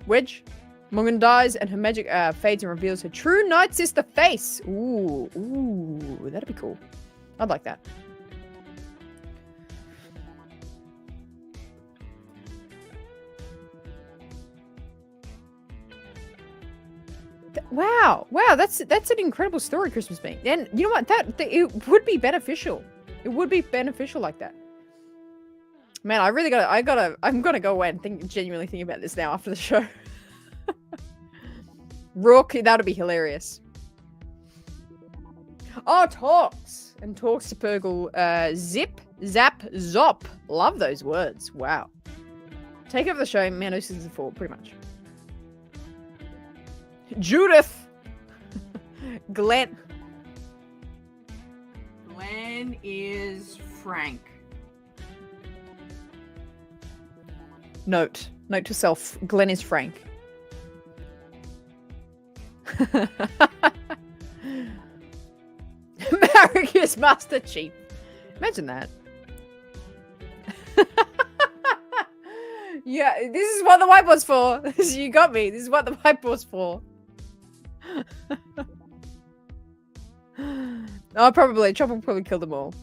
Wedge. Morgan dies and her magic fades and reveals her true Night Sister face. Ooh, that'd be cool. I'd like that. Wow, that's an incredible story, Christmas being. And you know what? It would be beneficial. It would be beneficial like that. Man, I'm gonna go away and genuinely think about this now after the show. Rook, that'd be hilarious. Oh, talks to Purgle. Zip, zap, zop. Love those words. Wow. Take over the show, Mando season 4, pretty much. Judith. Glenn is Frank. Note to self. Glenn is Frank. Merrick is Master Chief. Imagine that. Yeah, this is what the whiteboard's for. You got me. This is what the whiteboard's for. Oh, probably. Chopper probably killed them all.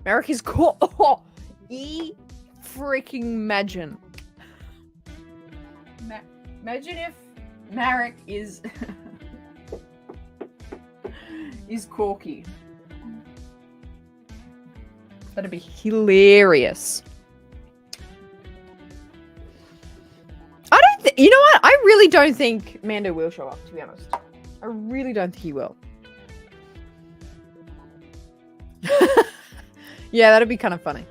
Merrick is cool. Oh, freaking imagine. Imagine if Merrick is is Corky. That'd be hilarious. You know what? I really don't think Mando will show up, to be honest. I really don't think he will. Yeah, that'd be kind of funny.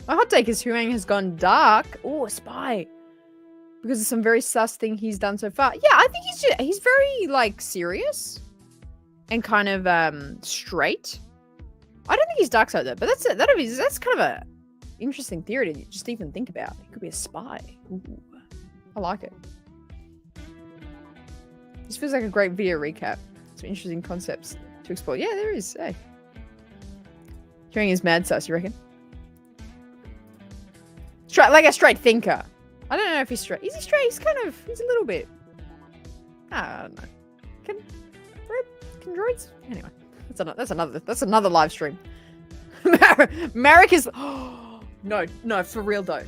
My hot take is Huang has gone dark. Oh, a spy. Because of some very sus thing he's done so far. Yeah, I think he's very, like, serious. And kind of, straight. I don't think he's dark side, though. But that's kind of a interesting theory to just even think about. He could be a spy. Ooh. I like it. This feels like a great video recap. Some interesting concepts to explore. Yeah, there is. Hey. Huang is mad sus, you reckon? Like a straight thinker. I don't know if he's straight. Is he straight? He's a little bit. I don't know. Can droids? Anyway, that's another live stream. Marek is. No, for real though.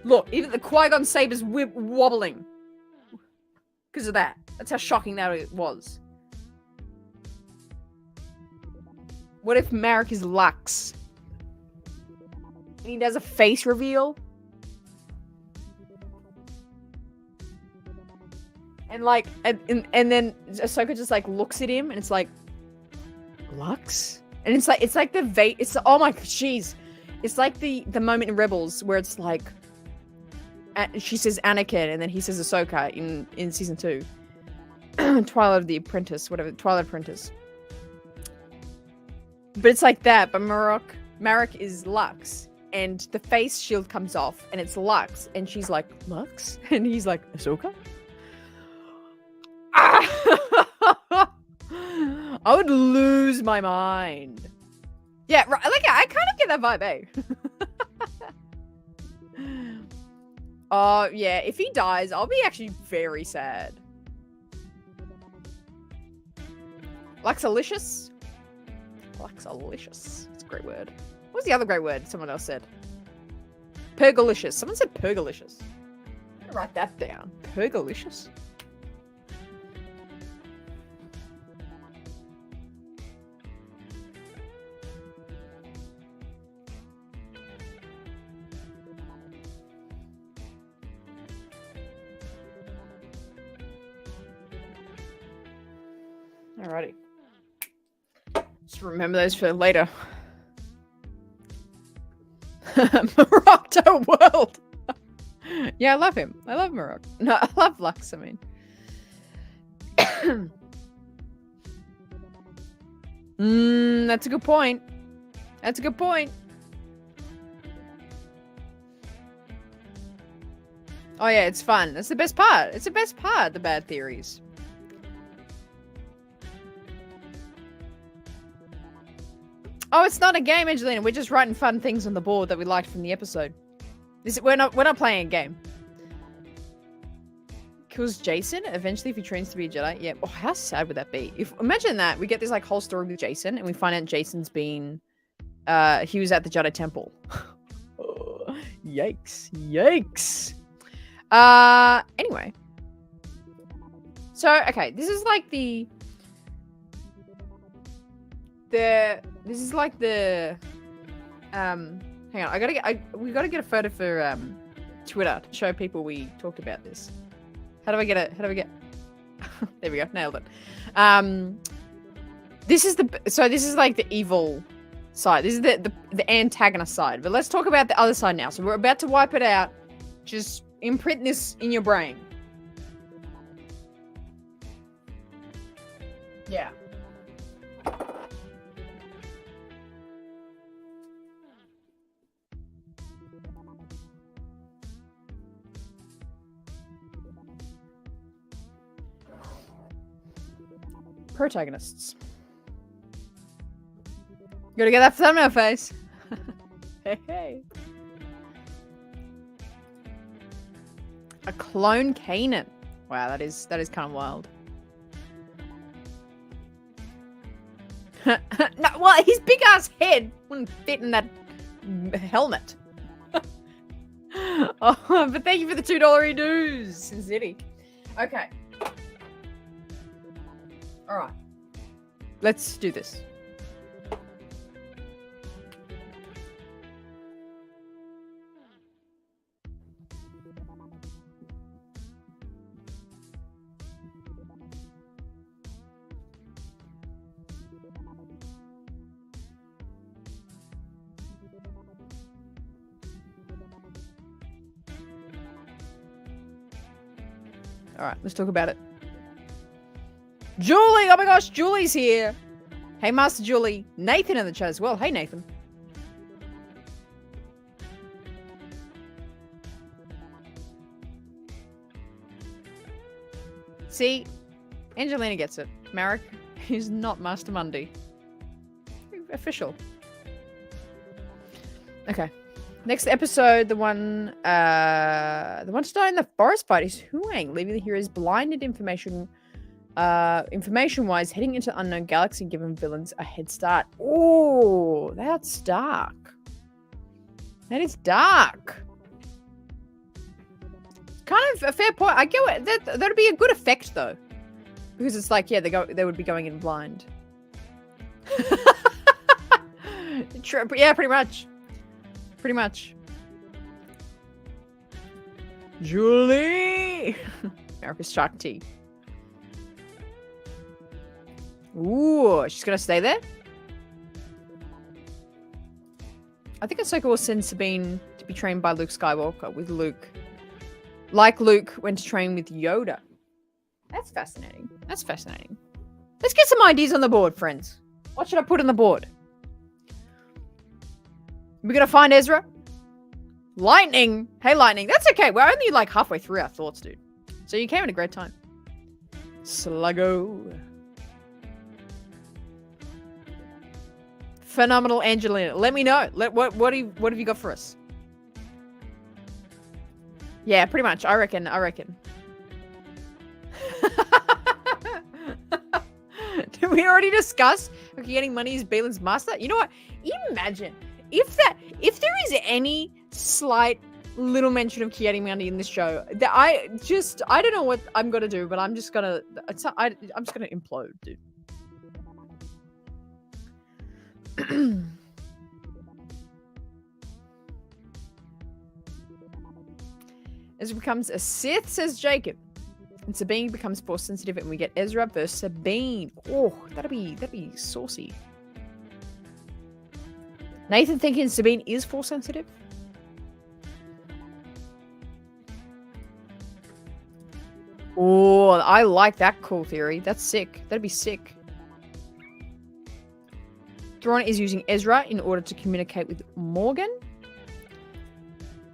Look, even the Qui-Gon saber's wobbling. Because of that. That's how shocking that it was. What if Marek is Lux? And he does a face reveal? And like, and then Ahsoka just like looks at him and it's like, Lux? And it's like the oh my, jeez. It's like the moment in Rebels where it's like, she says Anakin, and then he says Ahsoka in season 2. Twilight of the Apprentice, whatever, Twilight Apprentice. But it's like that, but Marek is Lux, and the face shield comes off, and it's Lux, and she's like, Lux? And he's like, Ahsoka? I would lose my mind. Yeah, right, like, I kind of get that vibe, eh? Oh, yeah, if he dies, I'll be actually very sad. Luxalicious? Luxalicious. It's a great word. What's the other great word someone else said? Pergalicious. Someone said pergalicious. I'm gonna write that down. Pergalicious? Alrighty. Just remember those for later. Morocco world. Yeah, I love him. I love Morocco. No, I love Lux, I mean. That's a good point. That's a good point. Oh yeah, it's fun. That's the best part. It's the best part, the bad theories. Oh, it's not a game, Angelina. We're just writing fun things on the board that we liked from the episode. We're not playing a game. Kills Jason eventually if he trains to be a Jedi. Yeah. Oh, how sad would that be? Imagine that we get this like whole story with Jason, and we find out Jason's been, he was at the Jedi Temple. Oh, yikes! Yikes! Anyway. So okay, this is like the. This is like the hang on, we gotta get a photo for Twitter to show people we talked about this. How do I get there we go, nailed it. This is like the evil side. This is the antagonist side. But let's talk about the other side now. So we're about to wipe it out. Just imprint this in your brain. Yeah. Protagonists. Gotta get that thumbnail face. Hey, hey. A clone Kanan. Wow, that is kind of wild. No, well, his big ass head wouldn't fit in that helmet. Oh, but thank you for the $2 dues, Sin City. Okay. All right. Let's do this. All right, let's talk about it. Julie! Oh my gosh, Julie's here. Hey, Master Julie. Nathan in the chat as well. Hey, Nathan. See, Angelina gets it. Marek is not Master Mundi. Official. Okay. Next episode, the one to die in the forest fight is Huang, leaving the heroes blinded information-wise, heading into unknown galaxy, giving villains a head start. Oh, that's dark. That is dark. Kind of a fair point. I get it. That'd be a good effect though, because it's like, yeah, they would be going in blind. Yeah, pretty much. Pretty much. Julie! America's Shakti. Ooh, she's gonna stay there? I think Ahsoka will send Sabine to be trained by Luke Skywalker with Luke. Like Luke went to train with Yoda. That's fascinating. That's fascinating. Let's get some ideas on the board, friends. What should I put on the board? We're gonna find Ezra. Lightning. Hey, Lightning. That's okay. We're only like halfway through our thoughts, dude. So you came at a great time. Sluggo. Phenomenal Angelina. Let me know. What have you got for us? Yeah, pretty much. I reckon. Did we already discuss getting money as Balin's master? You know what? Imagine if there is any slight little mention of Kiadi in this show, that I don't know what I'm gonna do, but I'm just gonna implode, dude. Ezra becomes a Sith, says Jacob. And Sabine becomes force sensitive, and we get Ezra versus Sabine. Oh, that'd be saucy. Nathan thinking Sabine is force sensitive. Oh, I like that cool theory. That's sick. That'd be sick. Thrawn is using Ezra in order to communicate with Morgan.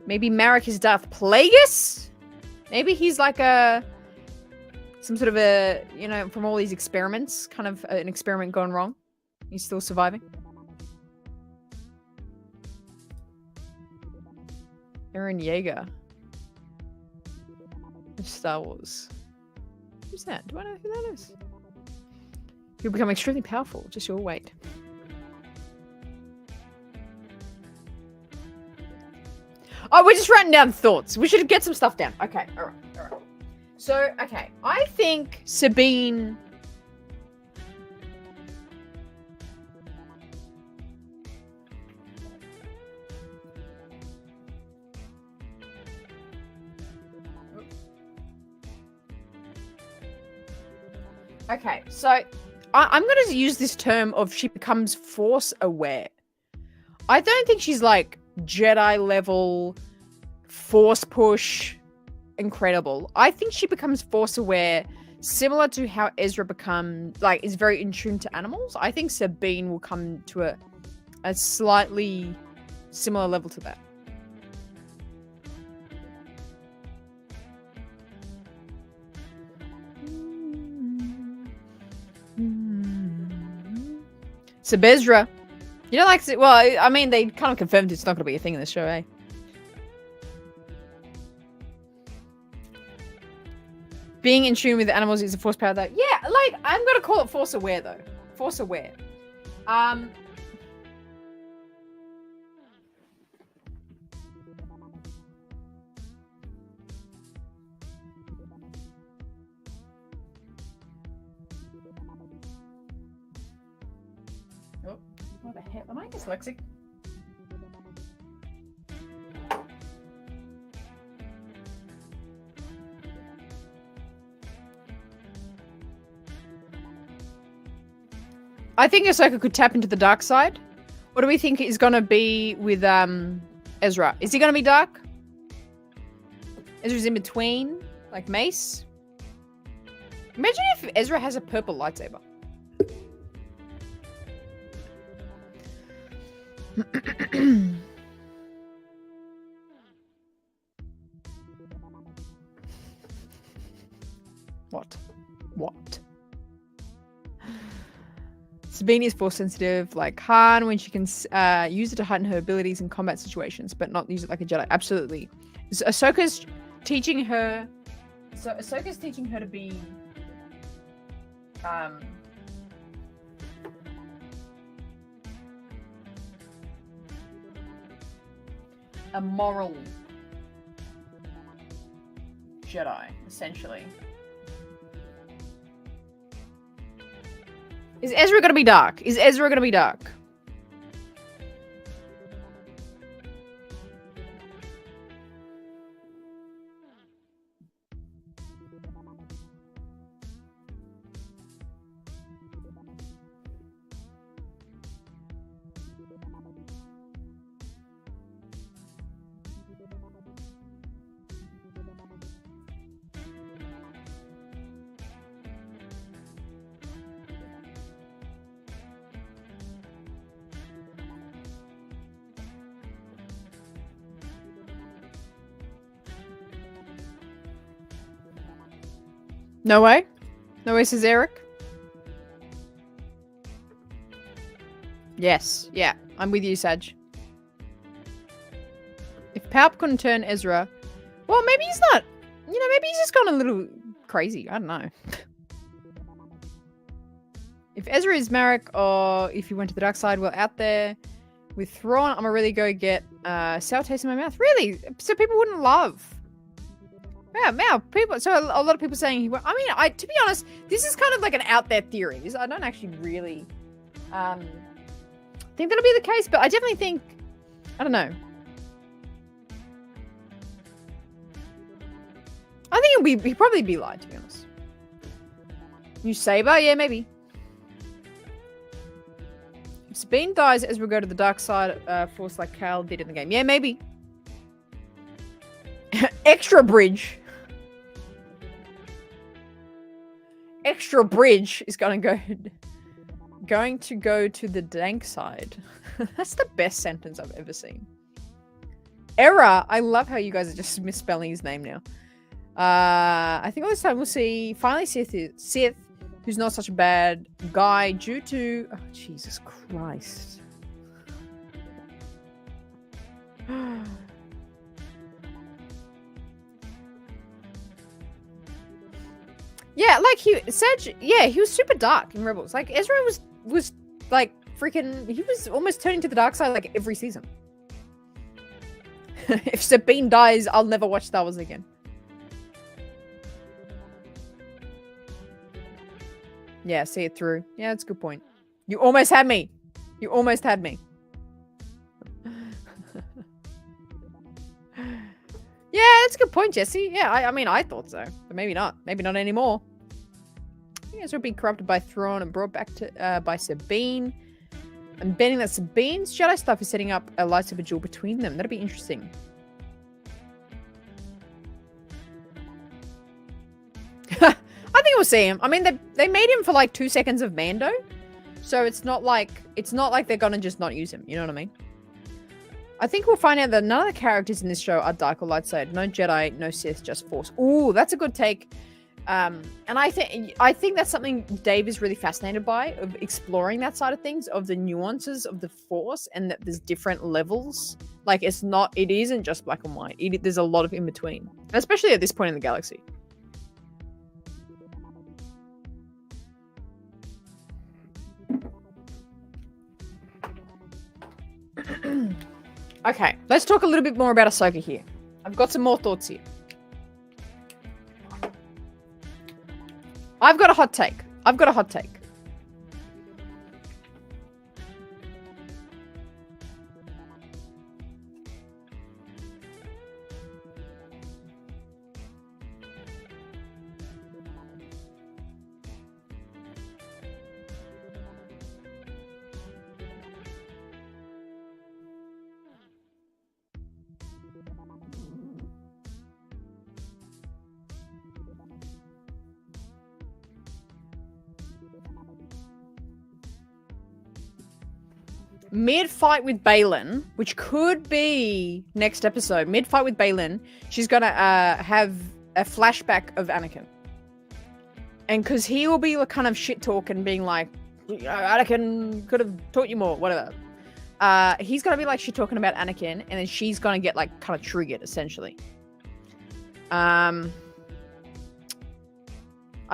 Maybe Marek is Darth Plagueis? Maybe he's like some sort of a, you know, from all these experiments, kind of an experiment gone wrong. He's still surviving. Eren Yeager. Of Star Wars. Who's that? Do I know who that is? He'll become extremely powerful. Just your wait. Oh, we're just writing down thoughts. We should get some stuff down. Okay, all right. So, okay, I think Sabine... Okay, so I'm going to use this term of she becomes force aware. I don't think she's like Jedi level, force push, incredible. I think she becomes force aware, similar to how Ezra is very in tune to animals. I think Sabine will come to a slightly similar level to that. Ezra. You don't like to... Well, I mean, they kind of confirmed it's not going to be a thing in this show, eh? Being in tune with the animals is a force power, though. Yeah, like, I'm going to call it force aware, though. Force aware. Oh, what the hell? Am I dyslexic? I think Ahsoka could tap into the dark side. What do we think is going to be with Ezra? Is he going to be dark? Ezra's in between, like Mace. Imagine if Ezra has a purple lightsaber. What? Sabine is force sensitive, like Han, when she can use it to heighten her abilities in combat situations, but not use it like a Jedi. Absolutely. So Ahsoka's teaching her. So Ahsoka's teaching her to be, a moral Jedi, essentially. Is Ezra gonna be dark? Is Ezra gonna be dark? No way? No way, says Eric? Yes. Yeah. I'm with you, Saj. If Palp couldn't turn Ezra... Well, maybe he's not... You know, maybe he's just gone a little crazy. I don't know. If Ezra is Marek, or if he went to the dark side, well, out there with Thrawn, I'm gonna really go get sour taste in my mouth. Really? So people wouldn't love... Yeah, people. So a lot of people saying he. I mean, to be honest, this is kind of like an out there theory. I don't actually really think that'll be the case, but I definitely think. I don't know. I think he'd probably be lied, to be honest. New Saber, yeah, maybe. If Sabine dies, Ezra will go to the dark side, force like Cal did in the game. Yeah, maybe. Extra bridge. Extra bridge is going to go to the dank side. That's the best sentence I've ever seen. Error. I love how you guys are just misspelling his name now. I think all this time we'll see finally Sith, who's not such a bad guy due to Jesus Christ. Yeah, like he was super dark in Rebels. Like Ezra was like freaking, he was almost turning to the dark side like every season. If Sabine dies, I'll never watch Star Wars again. Yeah, see it through. Yeah, that's a good point. You almost had me. You almost had me. Yeah, that's a good point, Jesse. Yeah, I mean, I thought so, but maybe not. Maybe not anymore. You guys will be corrupted by Thrawn and brought back to by Sabine. I'm betting that Sabine's Jedi stuff is setting up a lightsaber duel between them. That'll be interesting. I think we'll see him. I mean, they made him for like 2 seconds of Mando, so it's not like they're gonna just not use him. You know what I mean? I think we'll find out that none of the characters in this show are dark or light side. No Jedi, no Sith, just Force. Ooh, that's a good take. And I think that's something Dave is really fascinated by, of exploring that side of things, of the nuances of the Force, and that there's different levels. Like it isn't just black and white. There's a lot of in between, especially at this point in the galaxy. Okay, let's talk a little bit more about Ahsoka here. I've got some more thoughts here. I've got a hot take. Mid-fight with Baylan, which could be next episode, mid-fight with Baylan, she's going to have a flashback of Anakin. And because he will be kind of shit-talking, being like, Anakin could have taught you more, whatever. He's going to be like shit-talking about Anakin, and then she's going to get like kind of triggered, essentially. I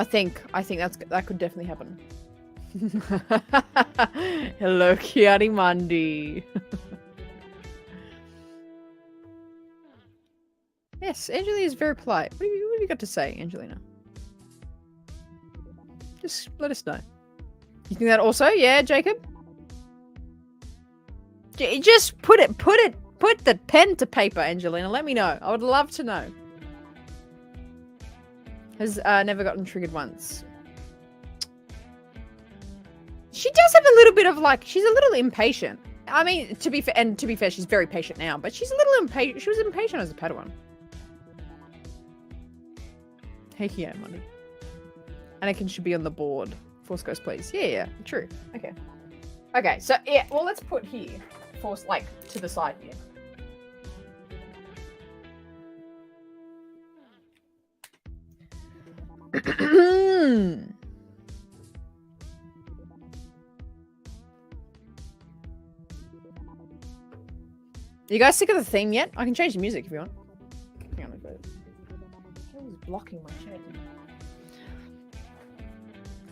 think that could definitely happen. Hello, Kiari Mandi. Yes, Angelina is very polite. What have you got to say, Angelina? Just let us know. You think that also? Yeah, Jacob? Just put the pen to paper, Angelina. Let me know. I would love to know. Has never gotten triggered once. She does have a little bit of like, she's a little impatient. I mean, to be fair, she's very patient now, but she's a little impatient. She was impatient as a Padawan. Hey, yeah, money. Anakin should be on the board. Force Ghost, please. Yeah, true. Okay, so yeah, well, let's put here Force like to the side here. You guys sick of the theme yet? I can change the music if you want. Hang on, who's blocking my chat?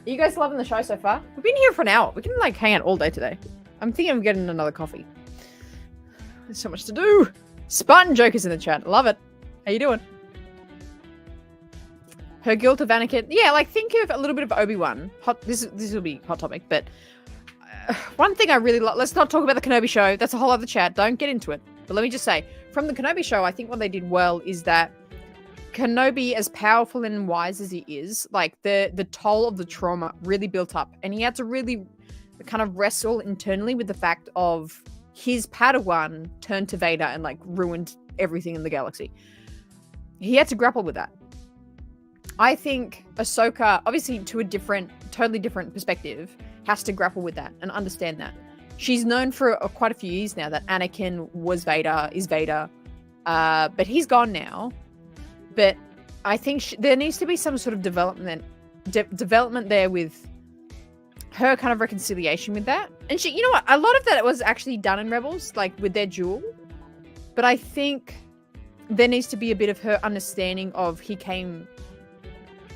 Are you guys loving the show so far? We've been here for an hour. We can like hang out all day today. I'm thinking of getting another coffee. There's so much to do. Spartan Joker's in the chat. Love it. How you doing? Her guilt of Anakin. Yeah, like think of a little bit of Obi-Wan. This will be hot topic, but one thing I really love. Let's not talk about the Kenobi show. That's a whole other chat. Don't get into it. But let me just say, from the Kenobi show, I think what they did well is that Kenobi, as powerful and wise as he is, like the toll of the trauma really built up, and he had to really kind of wrestle internally with the fact of his Padawan turned to Vader and like ruined everything in the galaxy. He had to grapple with that. I think Ahsoka, obviously to a totally different perspective, has to grapple with that and understand that. She's known for quite a few years now that Anakin is Vader, but he's gone now. But I think there needs to be some sort of development there with her kind of reconciliation with that. And she, you know what? A lot of that was actually done in Rebels, like with their duel. But I think there needs to be a bit of her understanding of he came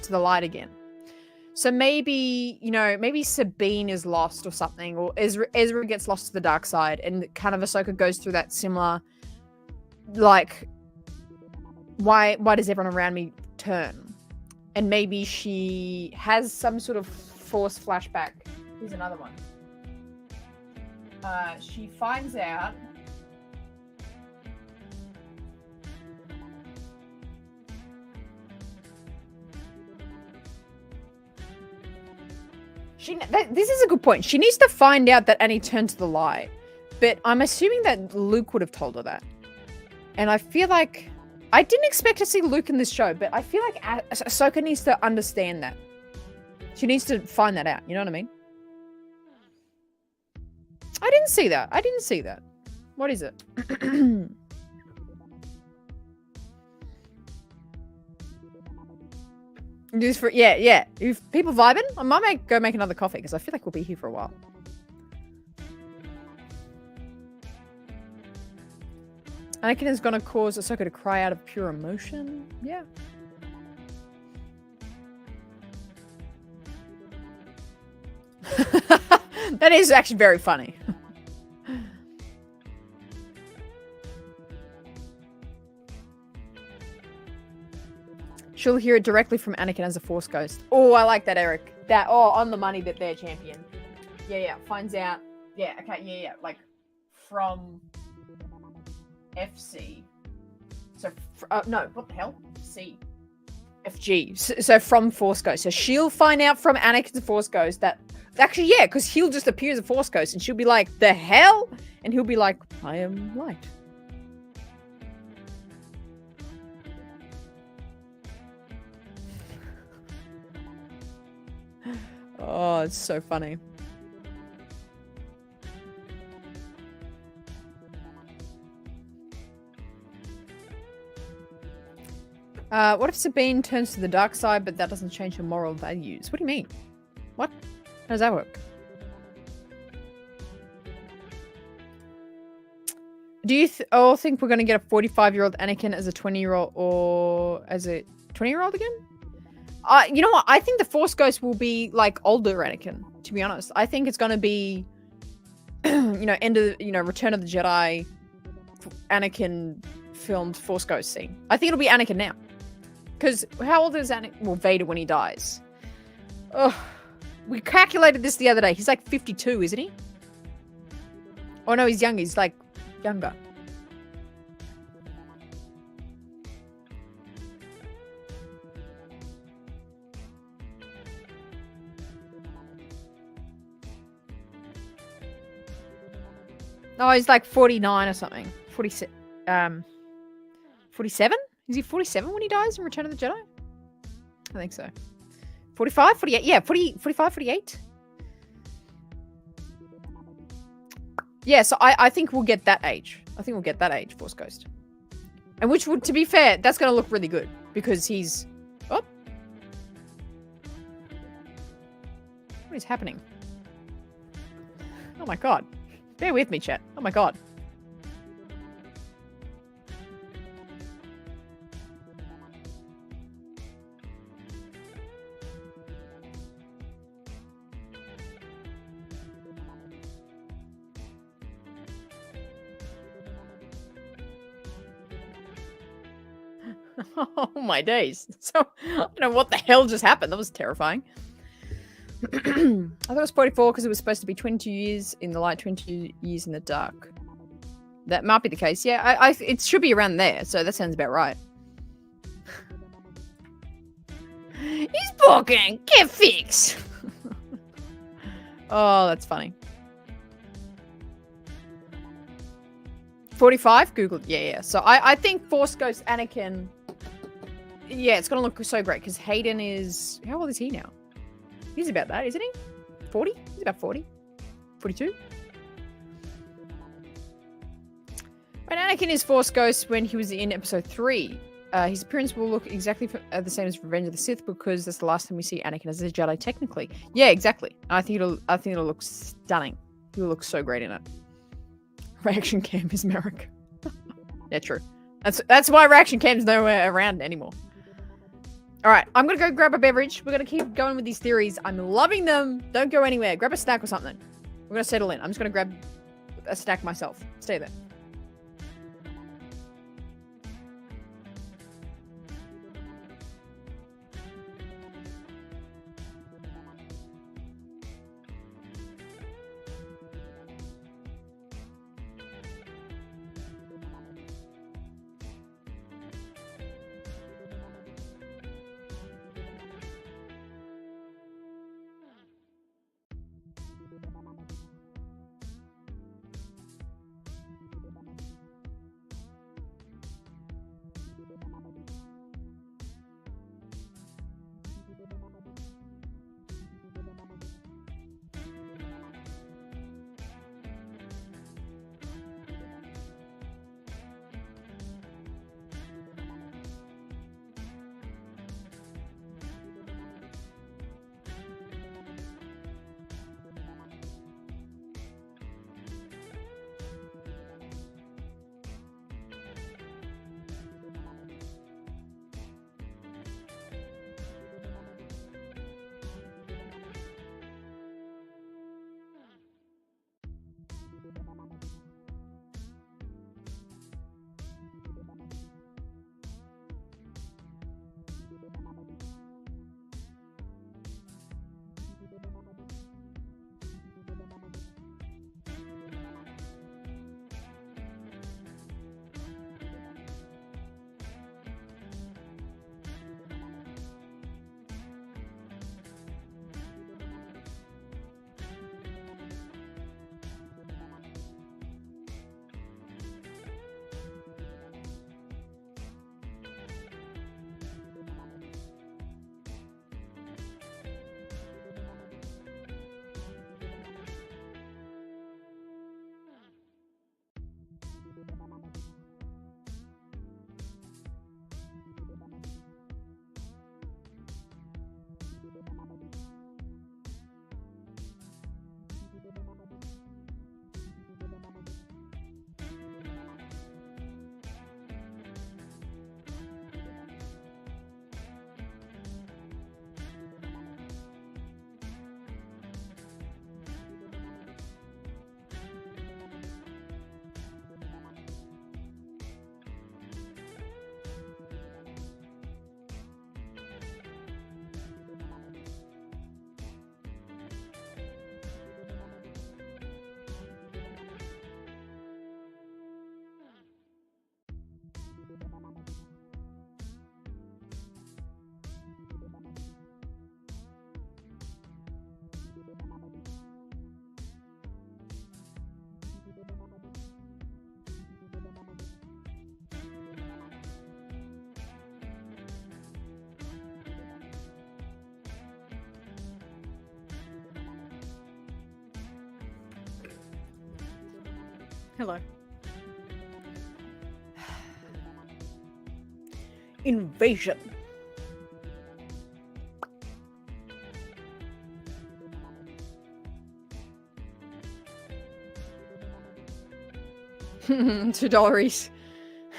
to the light again. So maybe Sabine is lost or something, or Ezra gets lost to the dark side, and kind of Ahsoka goes through that similar, like, why does everyone around me turn? And maybe she has some sort of Force flashback. Here's another one. She finds out this is a good point. She needs to find out that Annie turned to the light. But I'm assuming that Luke would have told her that. And I feel like I didn't expect to see Luke in this show, but I feel like Ahsoka needs to understand that. She needs to find that out. You know what I mean? I didn't see that. What is it? Just for yeah. If people vibing, I might go make another coffee because I feel like we'll be here for a while. Anakin is gonna cause Ahsoka to cry out of pure emotion. Yeah. That is actually very funny. She'll hear it directly from Anakin as a Force ghost. Oh, I like that, Eric. On the money that they're champion. Yeah. Finds out. Yeah, okay, yeah. Like, from FC. So, no, what the hell? C. FG. So from Force Ghost. So she'll find out from Anakin's Force Ghost that... Actually, yeah, because he'll just appear as a Force Ghost and she'll be like, the hell? And he'll be like, I am light. Oh, it's so funny. What if Sabine turns to the dark side, but that doesn't change her moral values? What do you mean? What? How does that work? Do you all think we're going to get a 45-year-old Anakin as a 20-year-old or as a 20-year-old again? You know what? I think the Force Ghost will be like older Anakin, to be honest. I think it's going to be, Return of the Jedi Anakin filmed Force Ghost scene. I think it'll be Anakin now. Because how old is Anakin? Well, Vader when he dies. Ugh. We calculated this the other day. He's like 52, isn't he? Oh, no, he's young. He's like younger. Oh, he's like 49 or something. 47? Is he 47 when he dies in Return of the Jedi? I think so. 45? 48? Yeah, 45, 48? Yeah, so I think we'll get that age. I think we'll get that age, Force Ghost. And which would, to be fair, that's going to look really good. Because he's... Oh. What is happening? Oh my god. Bear with me, chat. Oh my god. Oh my days. So, I don't know what the hell just happened. That was terrifying. I thought it was 44 because it was supposed to be 22 years in the light, 22 years in the dark. That might be the case. Yeah, it should be around there, so that sounds about right. He's broken! Get fixed! Oh, that's funny. 45? Googled. Yeah. So I think Force Ghost Anakin... Yeah, it's going to look so great because Hayden is... How old is he now? He's about that, isn't he? 40? He's about 40. 42? When Anakin is Force Ghost when he was in episode 3, his appearance will look exactly the same as Revenge of the Sith because that's the last time we see Anakin as a Jedi technically. Yeah, exactly. I think it'll look stunning. He will look so great in it. Reaction cam is Merrick. Yeah, true. That's why reaction cam's nowhere around anymore. All right, I'm going to go grab a beverage. We're going to keep going with these theories. I'm loving them. Don't go anywhere. Grab a snack or something. We're going to settle in. I'm just going to grab a snack myself. Stay there. Hello. Invasion. $2.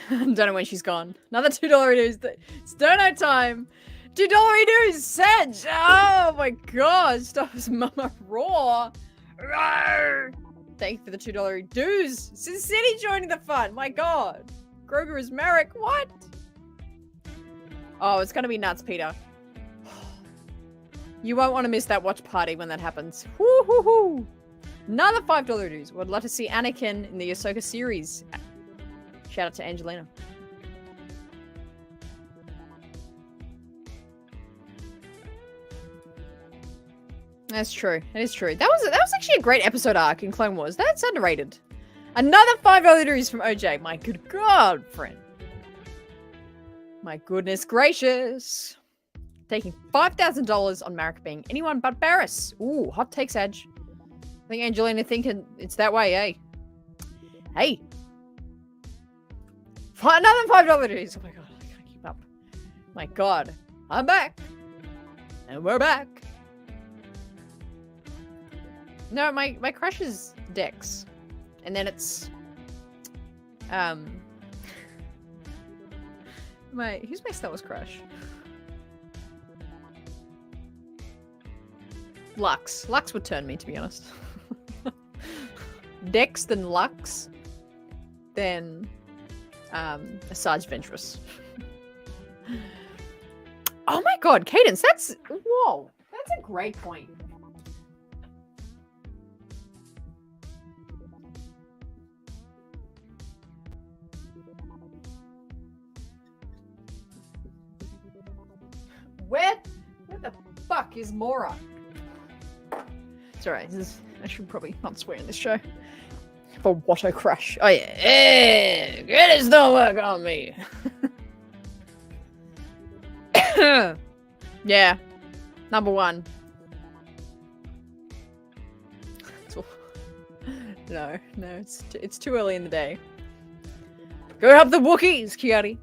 Don't know when she's gone. Another $2 news. It's donut time. $2 news. Sedge. Oh my god. Stuff is Mama Raw. Rawr. Thank you for the $2 dues. Sin City joining the fun. My god. Groger is Merrick. What? Oh, it's gonna be nuts, Peter. You won't want to miss that watch party when that happens. Woo-hoo-hoo. Another $5 dues. Would love to see Anakin in the Ahsoka series. Shout out to Angelina. That's true. That is true. That was actually a great episode arc in Clone Wars. That's underrated. Another $5 dues from OJ. My good god, friend. My goodness gracious. Taking $5,000 on Marek being anyone but Barriss. Ooh, hot takes, Edge. I think Angelina thinking it's that way, eh? Hey. Another $5 dues. Oh my god, I can't keep up. My god. I'm back. And we're back. No, my crush is Dex. And then it's who's my Star Wars crush? Lux. Lux would turn me, to be honest. Dex, then Lux, then Asajj Ventress. Oh my god, Cadence, that's whoa. That's a great point. Where the fuck is Mora? It's alright. I should probably not swear in this show. For Watto crush. Oh yeah. Hey, it is no work on me. Yeah. Number one. No, it's too early in the day. Go help the Wookiees, Kiari.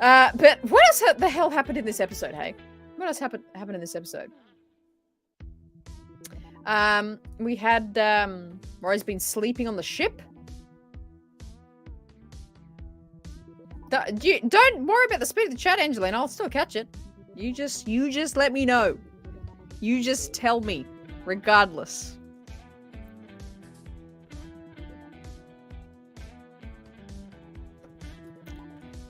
But what else the hell happened in this episode, hey? What else happened in this episode? We had, Roy's been sleeping on the ship. Don't worry about the speed of the chat, Angelina. I'll still catch it. You just let me know. You just tell me, regardless.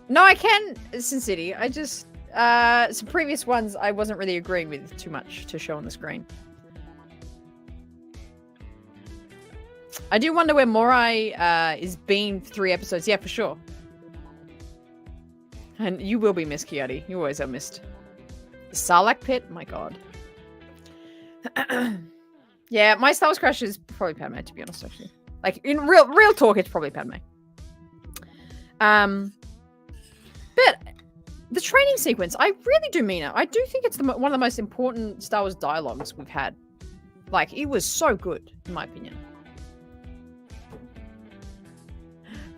No, I can, Sin City. I just, some previous ones I wasn't really agreeing with too much to show on the screen. I do wonder where Morai is been 3 episodes. Yeah, for sure. And you will be missed, Kiadi. You always are missed. The Sarlacc pit? My god. Yeah, my Star Wars crush is probably Padme, to be honest, actually. Like, in real talk, it's probably Padme. But the training sequence, I really do mean it. I do think it's one of the most important Star Wars dialogues we've had. Like, it was so good, in my opinion.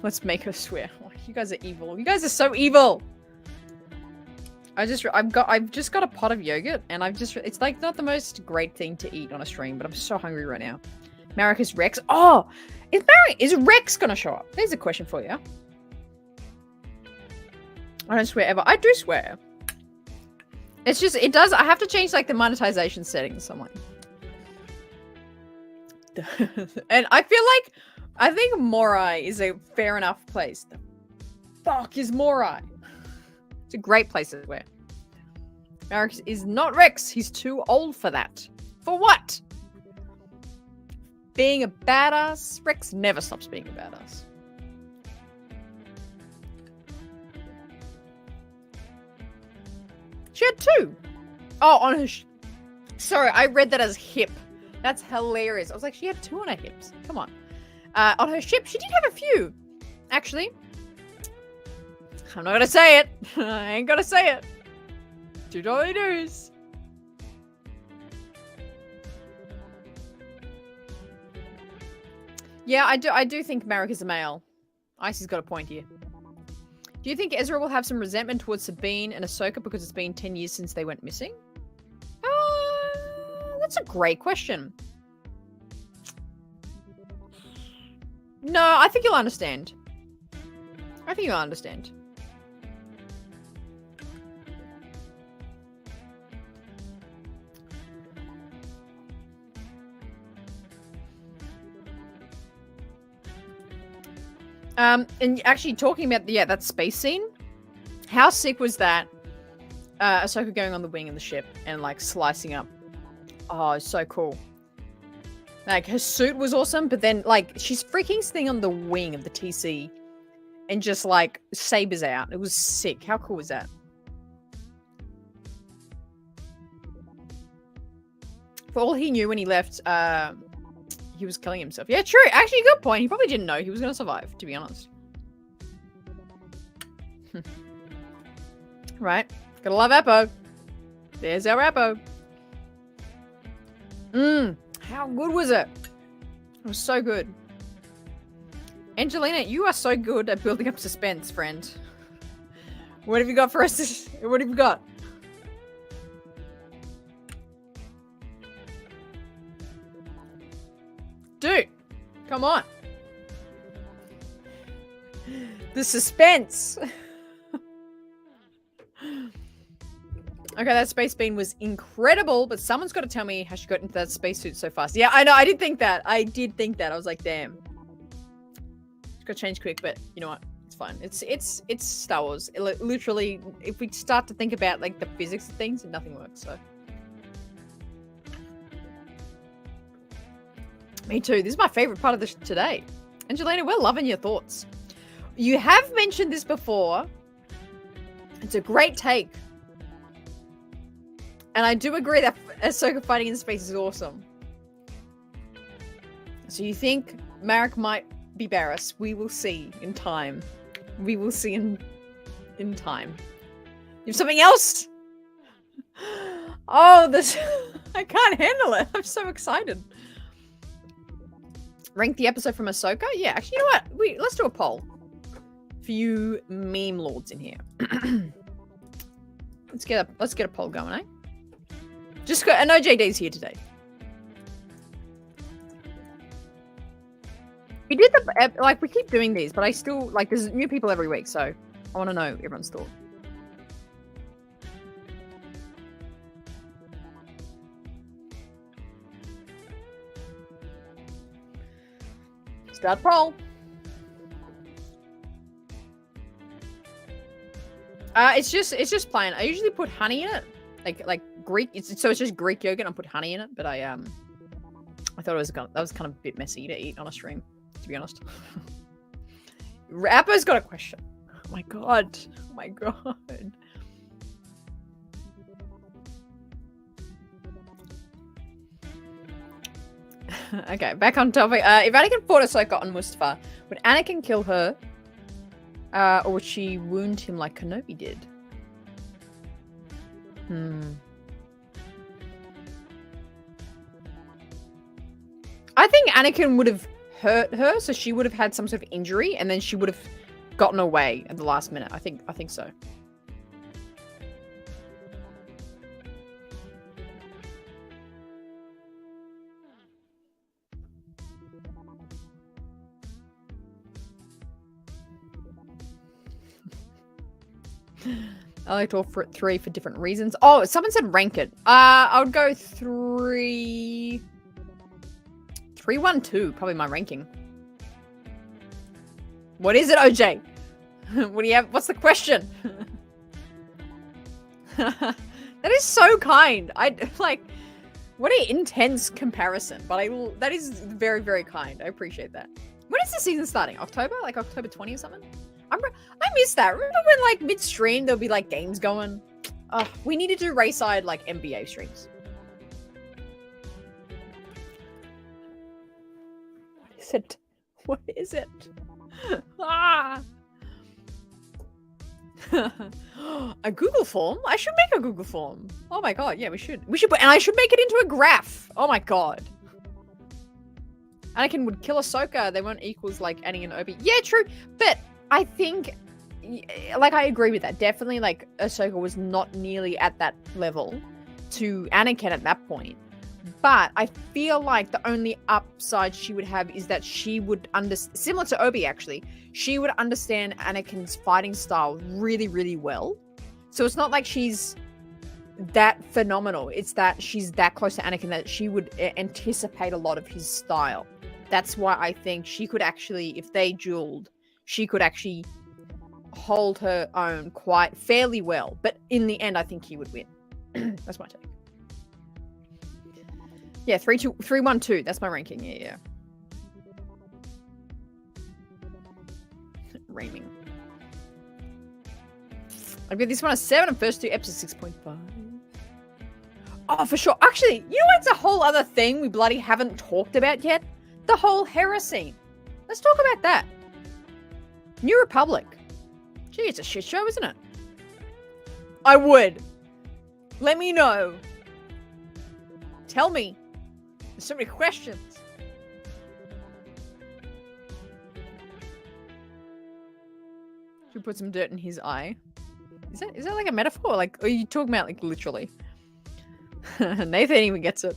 Let's make her swear. Oh, you guys are evil. You guys are so evil. I've just got a pot of yogurt, and it's like not the most great thing to eat on a stream, but I'm so hungry right now. Marek is Rex. Oh, is Rex gonna show up? There's a question for you. I don't swear ever. I do swear. It's just, I have to change like the monetization settings. So I'm like, and I think Morai is a fair enough place. The fuck is Morai? It's a great place to swear. Marek is not Rex. He's too old for that. For what? Being a badass? Rex never stops being a badass. She had 2. Oh, on her... Sorry, I read that as hip. That's hilarious. I was like, she had 2 on her hips. Come on. On her ship, she did have a few. Actually. I'm not gonna say it. I ain't gonna say it. $2 dues. Yeah, I do think Marek is a male. Icy's got a point here. Do you think Ezra will have some resentment towards Sabine and Ahsoka because it's been 10 years since they went missing? That's a great question. No, I think you'll understand. I think you'll understand. And actually talking about, that space scene, how sick was that? Ahsoka going on the wing of the ship and, like, slicing up. Oh, so cool. Like, her suit was awesome, but then, like, she's freaking sitting on the wing of the TC and just, like, sabers out. It was sick. How cool was that? For all he knew when he left, he was killing himself. Yeah, true. Actually, good point. He probably didn't know he was going to survive, to be honest. Right. Gotta love Appo. There's our Appo. How good was it? It was so good. Angelina, you are so good at building up suspense, friend. What have you got for us? What have you got? Dude, come on. The suspense. Okay, that space beam was incredible, but someone's got to tell me how she got into that spacesuit so fast. Yeah, I know. I did think that. I was like, damn. It's got to change quick, but you know what? It's fine. It's Star Wars. Literally, if we start to think about, like, the physics of things, nothing works, so. Me too. This is my favorite part of this today. Angelina, we're loving your thoughts. You have mentioned this before. It's a great take. And I do agree that Ahsoka fighting in space is awesome. So you think Marek might be Barriss? We will see in time. We will see in time. You have something else? Oh, this... I can't handle it. I'm so excited. Rank the episode from Ahsoka? Yeah, actually, you know what? Let's do a poll. For you meme lords in here. Let's get a poll going, eh? I know JD's here today. We did we keep doing these, but I still, there's new people every week, so I want to know everyone's thought. Start poll. It's just plain. I usually put honey in it, like Greek. So it's just Greek yogurt. And I put honey in it, but I thought that was kind of a bit messy to eat on a stream, to be honest. Rapper's got a question. Oh my god. Oh my god. Okay, back on topic. If Anakin fought Ahsoka on Mustafar, would Anakin kill her? Or would she wound him like Kenobi did? I think Anakin would have hurt her, so she would have had some sort of injury, and then she would have gotten away at the last minute. I think so. I liked all three for different reasons. Oh, someone said rank it. I would go 3, 1, 2. Probably my ranking. What is it, OJ? What do you have? What's the question? That is so kind. What an intense comparison. But that is very, very kind. I appreciate that. When is the season starting? October? Like October 20 or something? I miss that. Remember when, mid-stream, there'll be, games going? Oh, we need to do Rayside, NBA streams. What is it? What is it? Ah! A Google form? I should make a Google form. Oh my god, yeah, we should. And I should make it into a graph. Oh my god. Anakin would kill Ahsoka. They weren't equals like Annie and Obi. Yeah, true. But I think, like, I agree with that. Definitely, like, Ahsoka was not nearly at that level to Anakin at that point. But I feel like the only upside she would have is that she would similar to Obi, actually, she would understand Anakin's fighting style really, really well. So it's not like she's that phenomenal. It's that she's that close to Anakin that she would anticipate a lot of his style. That's why I think she could actually, if they dueled, she could actually hold her own quite fairly well. But in the end, I think he would win. That's my take. Yeah, 3-1-2. That's my ranking. Yeah. Reaming. I'll give this one a 7 and first 2 episodes 6.5. Oh, for sure. Actually, you know what's a whole other thing we bloody haven't talked about yet? The whole Hera scene. Let's talk about that. New Republic. Gee, it's a shit show, isn't it? I would. Let me know. Tell me. There's so many questions. Should we put some dirt in his eye? Is that like a metaphor? Like, are you talking about like literally? Nathan even gets it.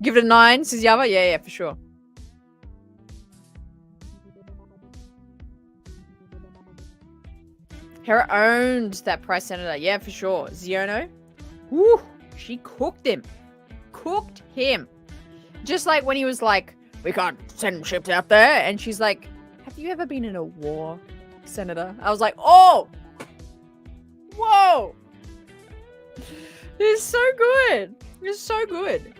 Give it a 9, says Yava. Yeah, for sure. Hera owned that Price Senator. Yeah, for sure. Ziono. Woo! She cooked him. Cooked him. Just like when he was like, we can't send ships out there. And she's like, have you ever been in a war, Senator? I was like, oh! Whoa! It's so good. It's so good.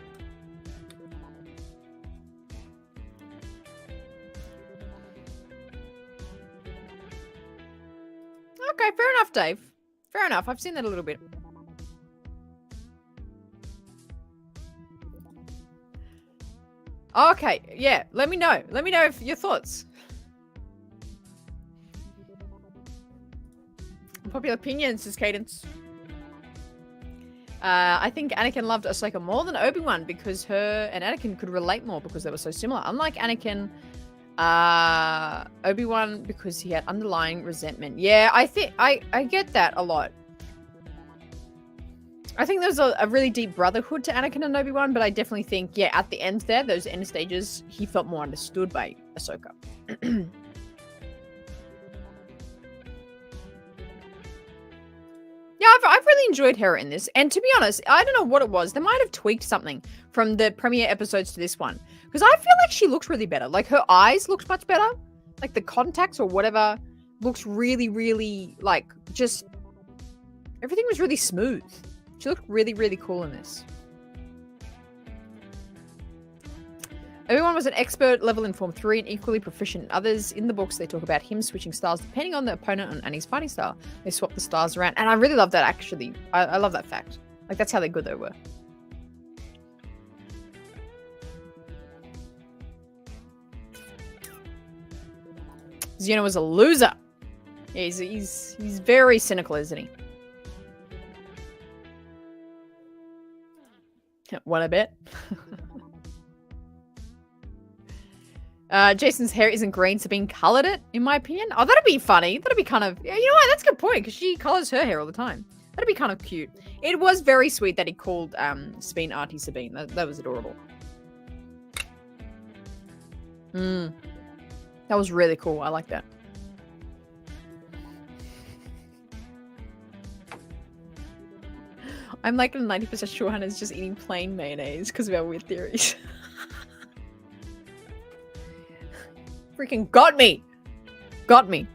Okay, fair enough, Dave. Fair enough. I've seen that a little bit. Okay, yeah. Let me know. Let me know if your thoughts. Popular opinions, says Cadence. I think Anakin loved Ahsoka more than Obi-Wan because her and Anakin could relate more because they were so similar. Unlike Anakin, Obi-Wan because he had underlying resentment. Yeah, I think I get that a lot. I think there's a really deep brotherhood to Anakin and Obi-Wan, but I definitely think, yeah, at the end there, those end stages, he felt more understood by Ahsoka. Yeah, I've really enjoyed Hera in this. And to be honest, I don't know what it was. They might have tweaked something from the premiere episodes to this one. Because I feel like she looks really better. Like, her eyes looked much better. Like, the contacts or whatever looks really, really, like, just... Everything was really smooth. She looked really, really cool in this. Obi-Wan was an expert level in Form 3 and equally proficient in others. In the books, they talk about him switching styles depending on the opponent and Annie's fighting style. They swap the styles around. And I really love that, actually. I love that fact. Like, that's how good they were. Xena was a loser. Yeah, he's very cynical, isn't he? What a bit. Jason's hair isn't green, so being coloured it, in my opinion. Oh, that'd be funny. That'd be kind of... Yeah, you know what? That's a good point, because she colours her hair all the time. That'd be kind of cute. It was very sweet that he called Sabine Auntie Sabine. That was adorable. That was really cool. I like that. I'm like 90% sure Hannah's just eating plain mayonnaise because of our weird theories. Freaking got me! Got me.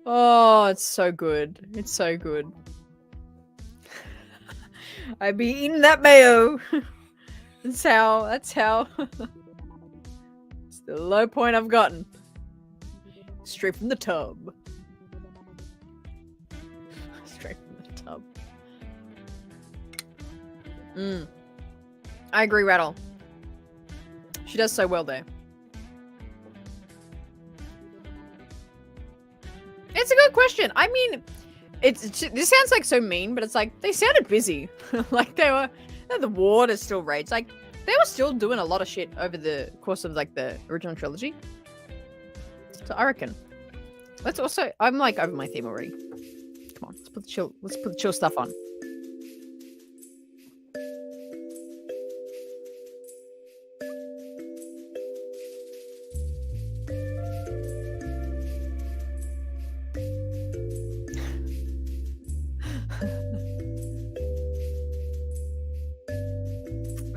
Oh, it's so good. It's so good. I'd be eating that mayo. That's how it's the low point I've gotten. Straight from the tub. Straight from the tub. I agree, Rattle. She does so well there. It's a good question. I mean, This sounds like so mean, but it's like they sounded busy. Like the war is still raged. Like they were still doing a lot of shit over the course of like the original trilogy. So I reckon. Let's also. I'm like over my theme already. Come on, let's put the chill stuff on.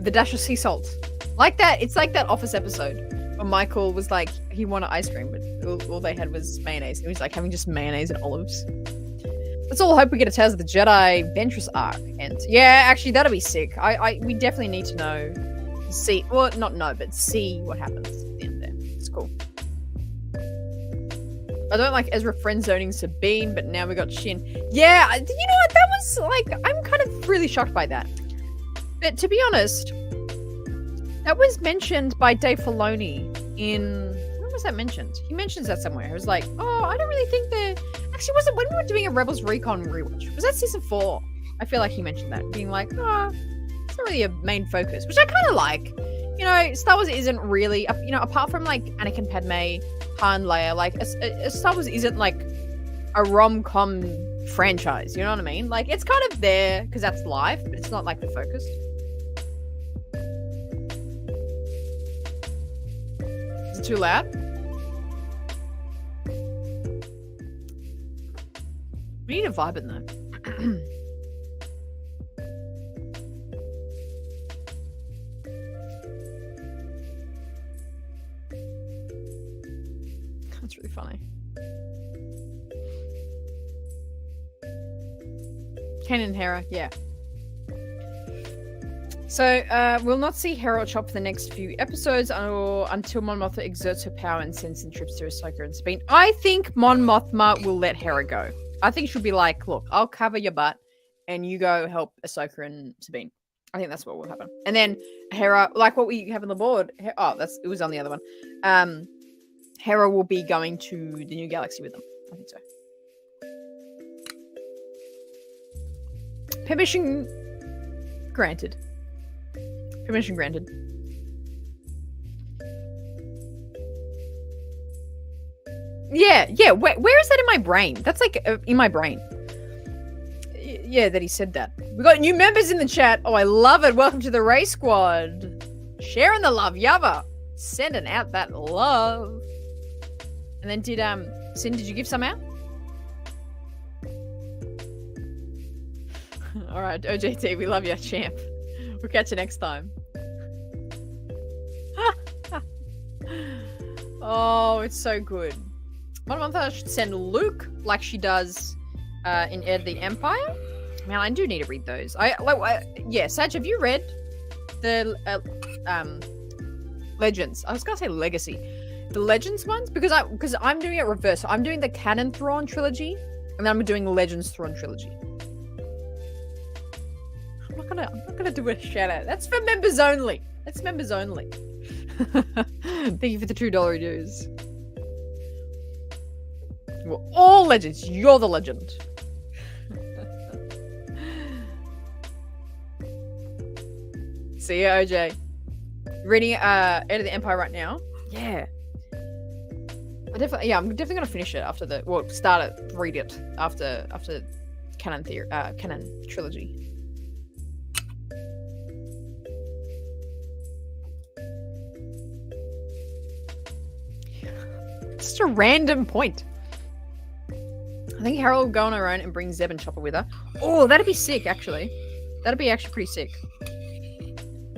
The dash of sea salt. Like that, it's like that Office episode where Michael was like, he wanted ice cream, but all they had was mayonnaise. And he was like having just mayonnaise and olives. Let's all hope we get a Tales of the Jedi Ventress arc. And yeah, actually, that'll be sick. We definitely need to know, see, well, not know, but see what happens at the end there. It's cool. I don't like Ezra friend zoning Sabine, but now we got Shin. Yeah, you know what? That was like, I'm kind of really shocked by that. But to be honest, that was mentioned by Dave Filoni in... When was that mentioned? He mentions that somewhere. He was like, oh, I don't really think they're... Actually, was it when we were doing a Rebels Recon rewatch? Was that season 4? I feel like he mentioned that. Being like, oh, it's not really a main focus. Which I kind of like. You know, Star Wars isn't really... You know, apart from like Anakin Padme, Han, Leia, like Star Wars isn't like a rom-com franchise. You know what I mean? Like, it's kind of there because that's life, but it's not like the focus. Is it too loud? We need a vibe in there. That's really funny. Kanan and Hera, yeah. So, we'll not see Hera or Chop for the next few episodes or until Mon Mothma exerts her power and sends in trips to Ahsoka and Sabine. I think Mon Mothma will let Hera go. I think she'll be like, look, I'll cover your butt and you go help Ahsoka and Sabine. I think that's what will happen. And then Hera, like what we have on the board. It was on the other one. Hera will be going to the New Galaxy with them. I think so. Permission granted. Permission granted. Yeah. Where is that in my brain? That's like in my brain. Yeah, that he said that. We got new members in the chat. Oh, I love it. Welcome to the Ray Squad. Sharing the love, Yava. Sending out that love. And then Sin, did you give some out? All right, OJT, we love you, champ. We'll catch you next time. Oh, it's so good. Mon Mothma should send Luke like she does in Heir to the Empire. Man, I do need to read those. Yeah, Saj, have you read the Legends? I was gonna say Legacy. The Legends ones? Because I'm doing it reverse. So I'm doing the Canon Thrawn trilogy, and then I'm doing the Legends Thrawn trilogy. I'm not gonna do a shout out. That's for members only. That's members only. Thank you for the $2 dues. We're all legends. You're the legend. See ya, OJ. Reading Heir to the Empire right now? Yeah. I'm definitely gonna finish it after start it, read it after Canon trilogy. Just a random point. I think Hera will go on her own and bring Zeb and Chopper with her. Oh, that'd be sick, actually. That'd be actually pretty sick.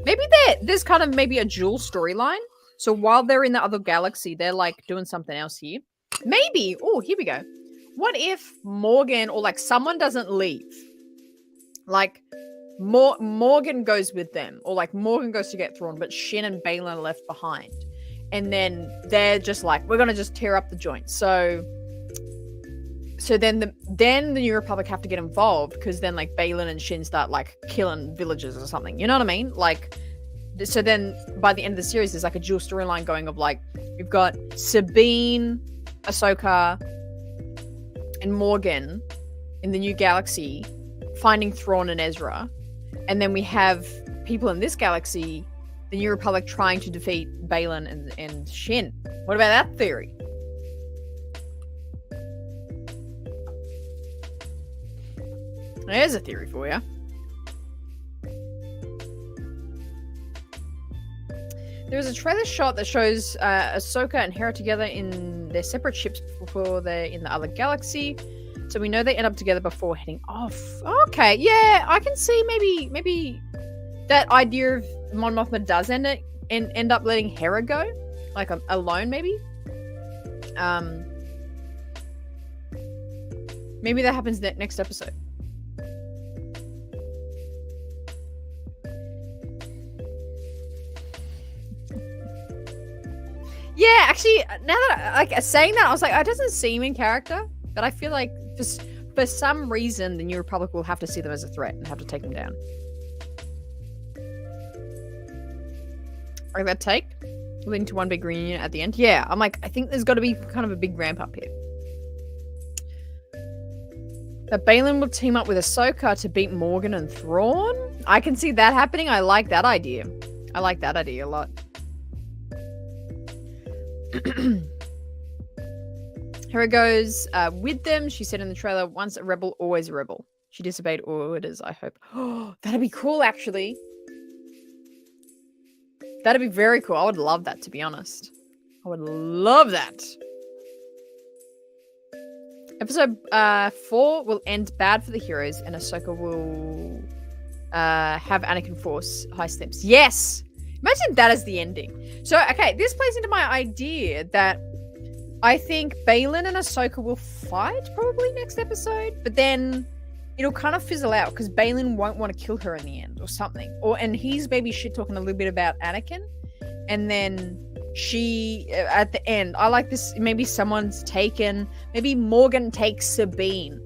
Maybe there's kind of maybe a dual storyline. So while they're in the other galaxy, they're like doing something else here. Maybe. Oh, here we go. What if Morgan or like someone doesn't leave? Like Morgan goes with them, or like Morgan goes to get Thrawn, but Shin and Baylan are left behind. And then they're just like, we're gonna just tear up the joint. So then the New Republic have to get involved because then like Baylan and Shin start like killing villagers or something. You know what I mean? Like, so then by the end of the series, there's like a dual storyline going of like we've got Sabine, Ahsoka, and Morgan in the new galaxy finding Thrawn and Ezra, and then we have people in this galaxy, the New Republic, trying to defeat Baylan and Shin. What about that theory? There's a theory for you. There's a trailer shot that shows Ahsoka and Hera together in their separate ships before they're in the other galaxy. So we know they end up together before heading off. Okay, yeah, I can see maybe that idea of Mon Mothma does end up letting Hera go, like alone, maybe. Maybe that happens next episode. Yeah, actually, now that saying that, I was like, it doesn't seem in character, but I feel like for some reason the New Republic will have to see them as a threat and have to take them down. Like that take, leading to one big reunion at the end. Yeah, I'm like, I think there's got to be kind of a big ramp up here. That Baylan will team up with Ahsoka to beat Morgan and Thrawn. I can see that happening. I like that idea. I like that idea a lot. Hera goes with them. She said in the trailer, once a rebel, always a rebel. She disobeyed orders, I hope. Oh, that'd be cool, actually. That'd be very cool. I would love that, to be honest. I would love that. Episode 4 will end bad for the heroes, and Ahsoka will have Anakin force high steps. Yes! Imagine that as the ending. So, okay, this plays into my idea that I think Baylan and Ahsoka will fight probably next episode, but then it'll kind of fizzle out because Baylan won't want to kill her in the end or something. And he's maybe shit-talking a little bit about Anakin, and then she, at the end, I like this, maybe maybe Morgan takes Sabine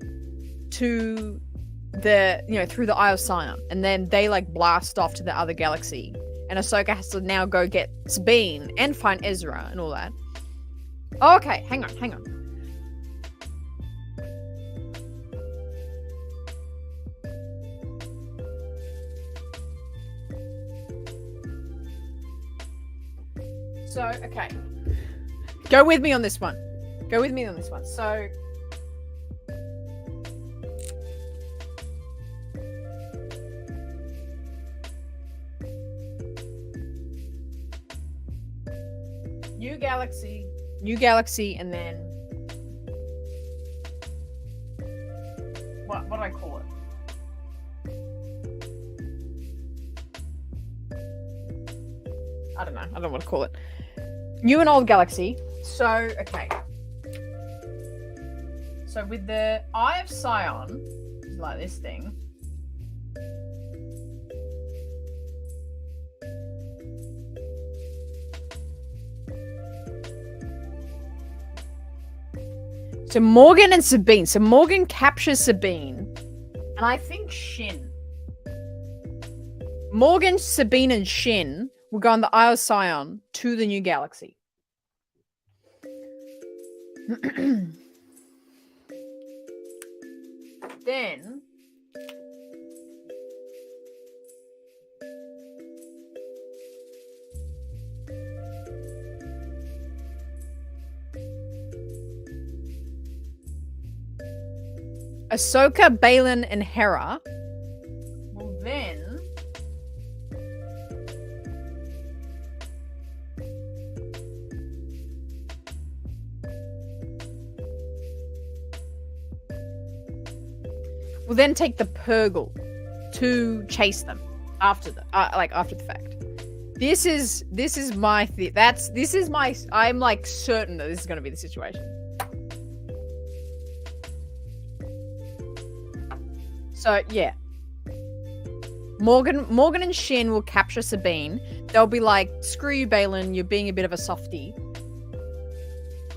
to through the Eye of Sion, and then they blast off to the other galaxy. And Ahsoka has to now go get Sabine and find Ezra and all that. Oh, okay, hang on. So, okay. Go with me on this one. So, New Galaxy, and then what do I call it? I don't know. I don't want to call it. New and Old Galaxy. So, okay. So with the Eye of Sion, like this thing. So Morgan and Sabine. So Morgan captures Sabine. And I think Shin. Morgan, Sabine, and Shin will go on the Eye of Sion to the New Galaxy. Then Ahsoka, Baylan, and Hera will then take the Purgle to chase them after the fact. This is my I'm certain that this is going to be the situation. So yeah, Morgan and Shin will capture Sabine. They'll be like, "Screw you, Baylan, you're being a bit of a softie."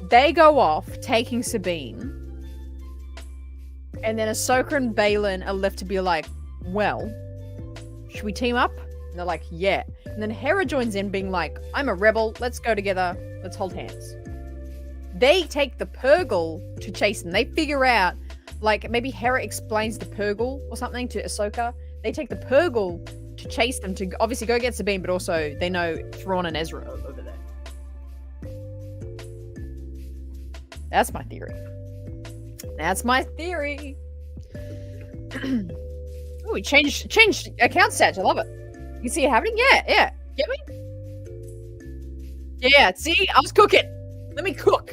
They go off taking Sabine. And then Ahsoka and Baylan are left to be like, well, should we team up? And they're like, yeah. And then Hera joins in being like, I'm a rebel. Let's go together. Let's hold hands. They take the Purgle to chase them. They figure out like maybe Hera explains the Purgle or something to Ahsoka. They take the Purgle to chase them to obviously go get Sabine, but also they know Thrawn and Ezra are over there. That's my theory. That's my theory. Oh, we changed account stats. I love it. You can see it happening? Yeah. Get me? Yeah, see? I was cooking. Let me cook.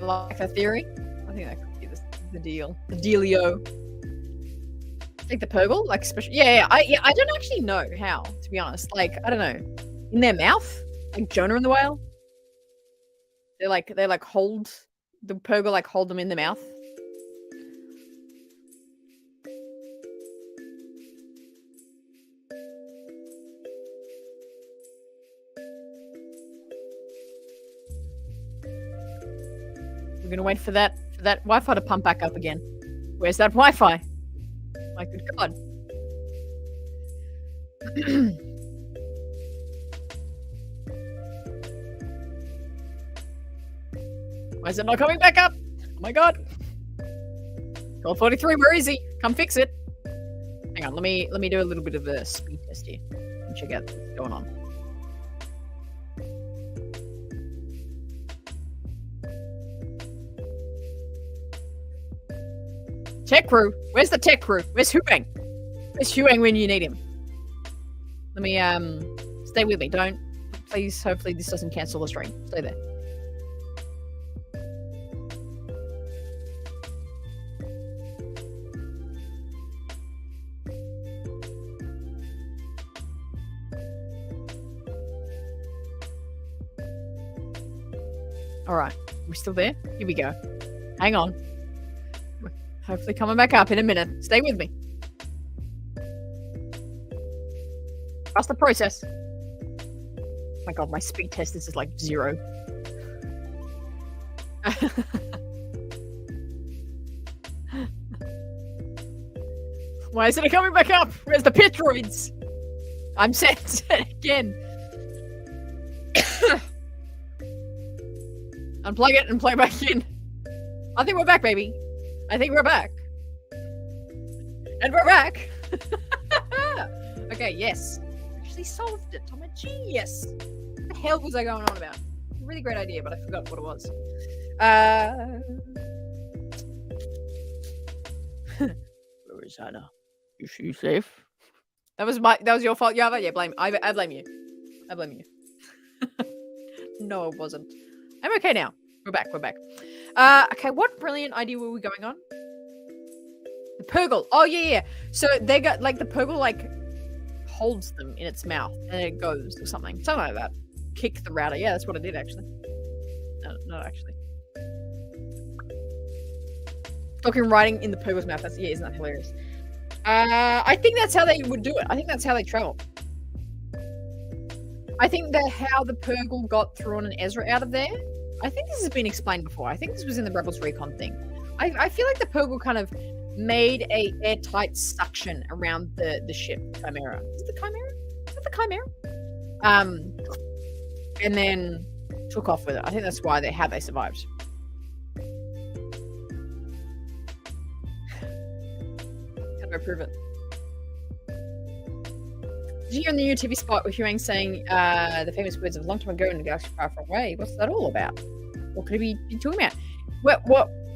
I like that theory. I think that could be the deal. The dealio. Like the Purgle? Like special. Yeah. I don't actually know how, to be honest. Like, I don't know. In their mouth? Like Jonah and the whale? They hold the Purgle, like hold them in the mouth. We're gonna wait for that Wi-Fi to pump back up again. Where's that Wi-Fi? My good God. Why is it not coming back up? Oh my God. Gold 43, where is he? Come fix it. Hang on, let me do a little bit of a speed test here and check out what's going on. Tech crew. Where's the tech crew? Where's Huang? Where's Huang when you need him? Let me stay with me. Don't please. Hopefully this doesn't cancel the stream. Stay there. All right, we're still there. Here we go. Hang on. Hopefully coming back up in a minute. Stay with me. Trust the process. Oh my God, my speed test is just like 0. Why isn't it coming back up? Where's the Petroids? I'm set again. Unplug it and plug it back in. I think we're back, baby. I think we're back. And we're back. Okay, yes. Actually solved it. I'm a genius. What the hell was I going on about? Really great idea, but I forgot what it was. Where is Hannah? Is she safe? That was your fault, Yava? Yeah, I blame you. I blame you. No, it wasn't. I'm okay now. We're back. Okay, what brilliant idea were we going on? The Purgle. Oh, yeah. So they got, like, the Purgle, like, holds them in its mouth and it goes or something. Something like that. Kick the router. Yeah, that's what it did, actually. No, not actually. Talking writing in the Purgle's mouth. Isn't that hilarious? I think that's how they would do it. I think that's how they travel. I think that how the Purgle got Thrawn and Ezra out of there. I think this has been explained before. I think this was in the Rebels Recon thing. I feel like the Purgle kind of made a airtight suction around the ship Chimera. Is it the Chimera? Is it the Chimera? And then took off with it. I think that's why how they survived. How do I prove it? Did you hear in the new TV spot with Huang saying the famous words of a long time ago in a galaxy far, far away? What's that all about? What could he be talking about?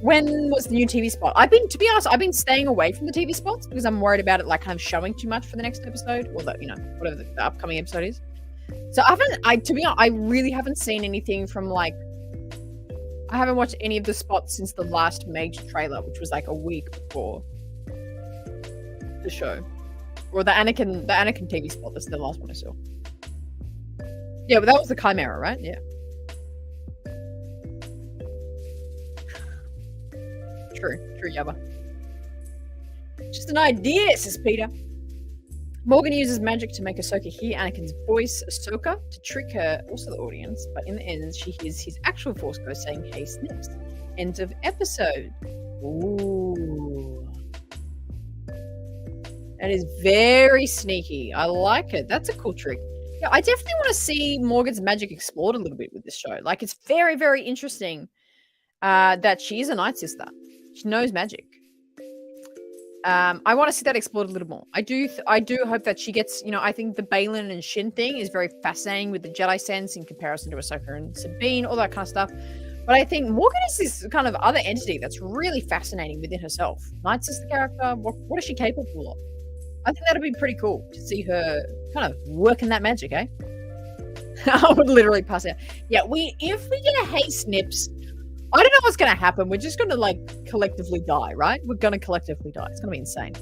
When was the new TV spot? To be honest, I've been staying away from the TV spots because I'm worried about it like kind of showing too much for the next episode, or whatever the upcoming episode is. So to be honest, I really haven't seen anything from I haven't watched any of the spots since the last major trailer, which was like a week before the show. Or the Anakin TV spot. That's the last one I saw. Yeah, but that was the Chimera, right? Yeah. True, Yabba. Just an idea, says Peter. Morgan uses magic to make Ahsoka hear Anakin's voice, Ahsoka, to trick her, also the audience, but in the end, she hears his actual Force Ghost saying, "Hey, Snips." End of episode. Ooh. That is very sneaky. I like it. That's a cool trick. Yeah, I definitely want to see Morgan's magic explored a little bit with this show. Like, it's very, very interesting that she is a Night Sister. She knows magic. I want to see that explored a little more. I do hope that she gets, I think the Balin and Shin thing is very fascinating with the Jedi sense in comparison to Ahsoka and Sabine, all that kind of stuff. But I think Morgan is this kind of other entity that's really fascinating within herself. Night Sister character, what is she capable of? I think that'd be pretty cool to see her kind of working that magic, eh? I would literally pass out. Yeah, if we get a hey snips, I don't know what's going to happen. We're just going to, like, collectively die, right? We're going to collectively die. It's going to be insane.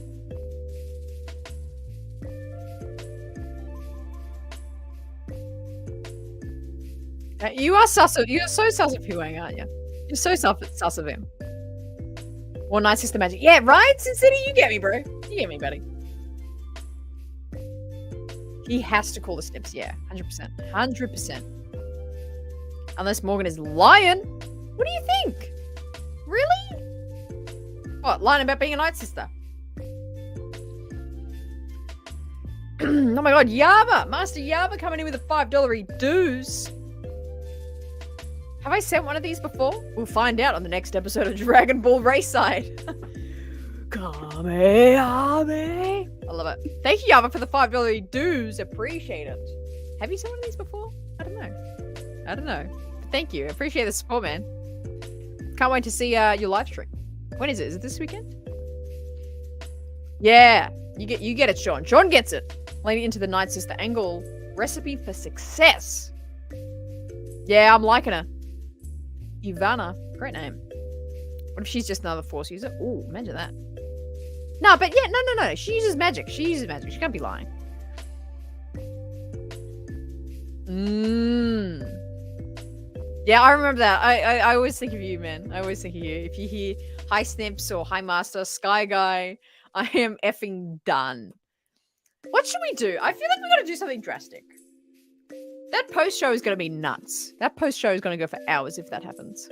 You're so sus of Huang, aren't you? You're so sus of him. Or Night Sister magic. Yeah, right? Sin City, you get me, bro. You get me, buddy. He has to call the snips. Yeah, 100%. 100%. Unless Morgan is lying. What do you think? Really? What, lying about being a Night Sister? Oh my god, Yaba! Master Yaba coming in with a $5 dues. Have I sent one of these before? We'll find out on the next episode of Dragon Ball Rayside. Kame. I love it. Thank you, Yaba, for the $5 dues. Appreciate it. Have you sent one of these before? I don't know. But thank you. Appreciate the support, man. Can't wait to see your live stream. When is it? Is it this weekend? Yeah. You get it, Sean. Sean gets it. Leading into the Night Sister angle. Recipe for success. Yeah, I'm liking her. Ivana. Great name. What if she's just another Force user? Ooh, imagine that. No, but yeah, no. She uses magic. She can't be lying. Yeah, I remember that. I always think of you, man. I always think of you. If you hear Hi Snips or Hi Master, Sky Guy, I am effing done. What should we do? I feel like we gotta do something drastic. That post show is gonna be nuts. That post show is gonna go for hours if that happens.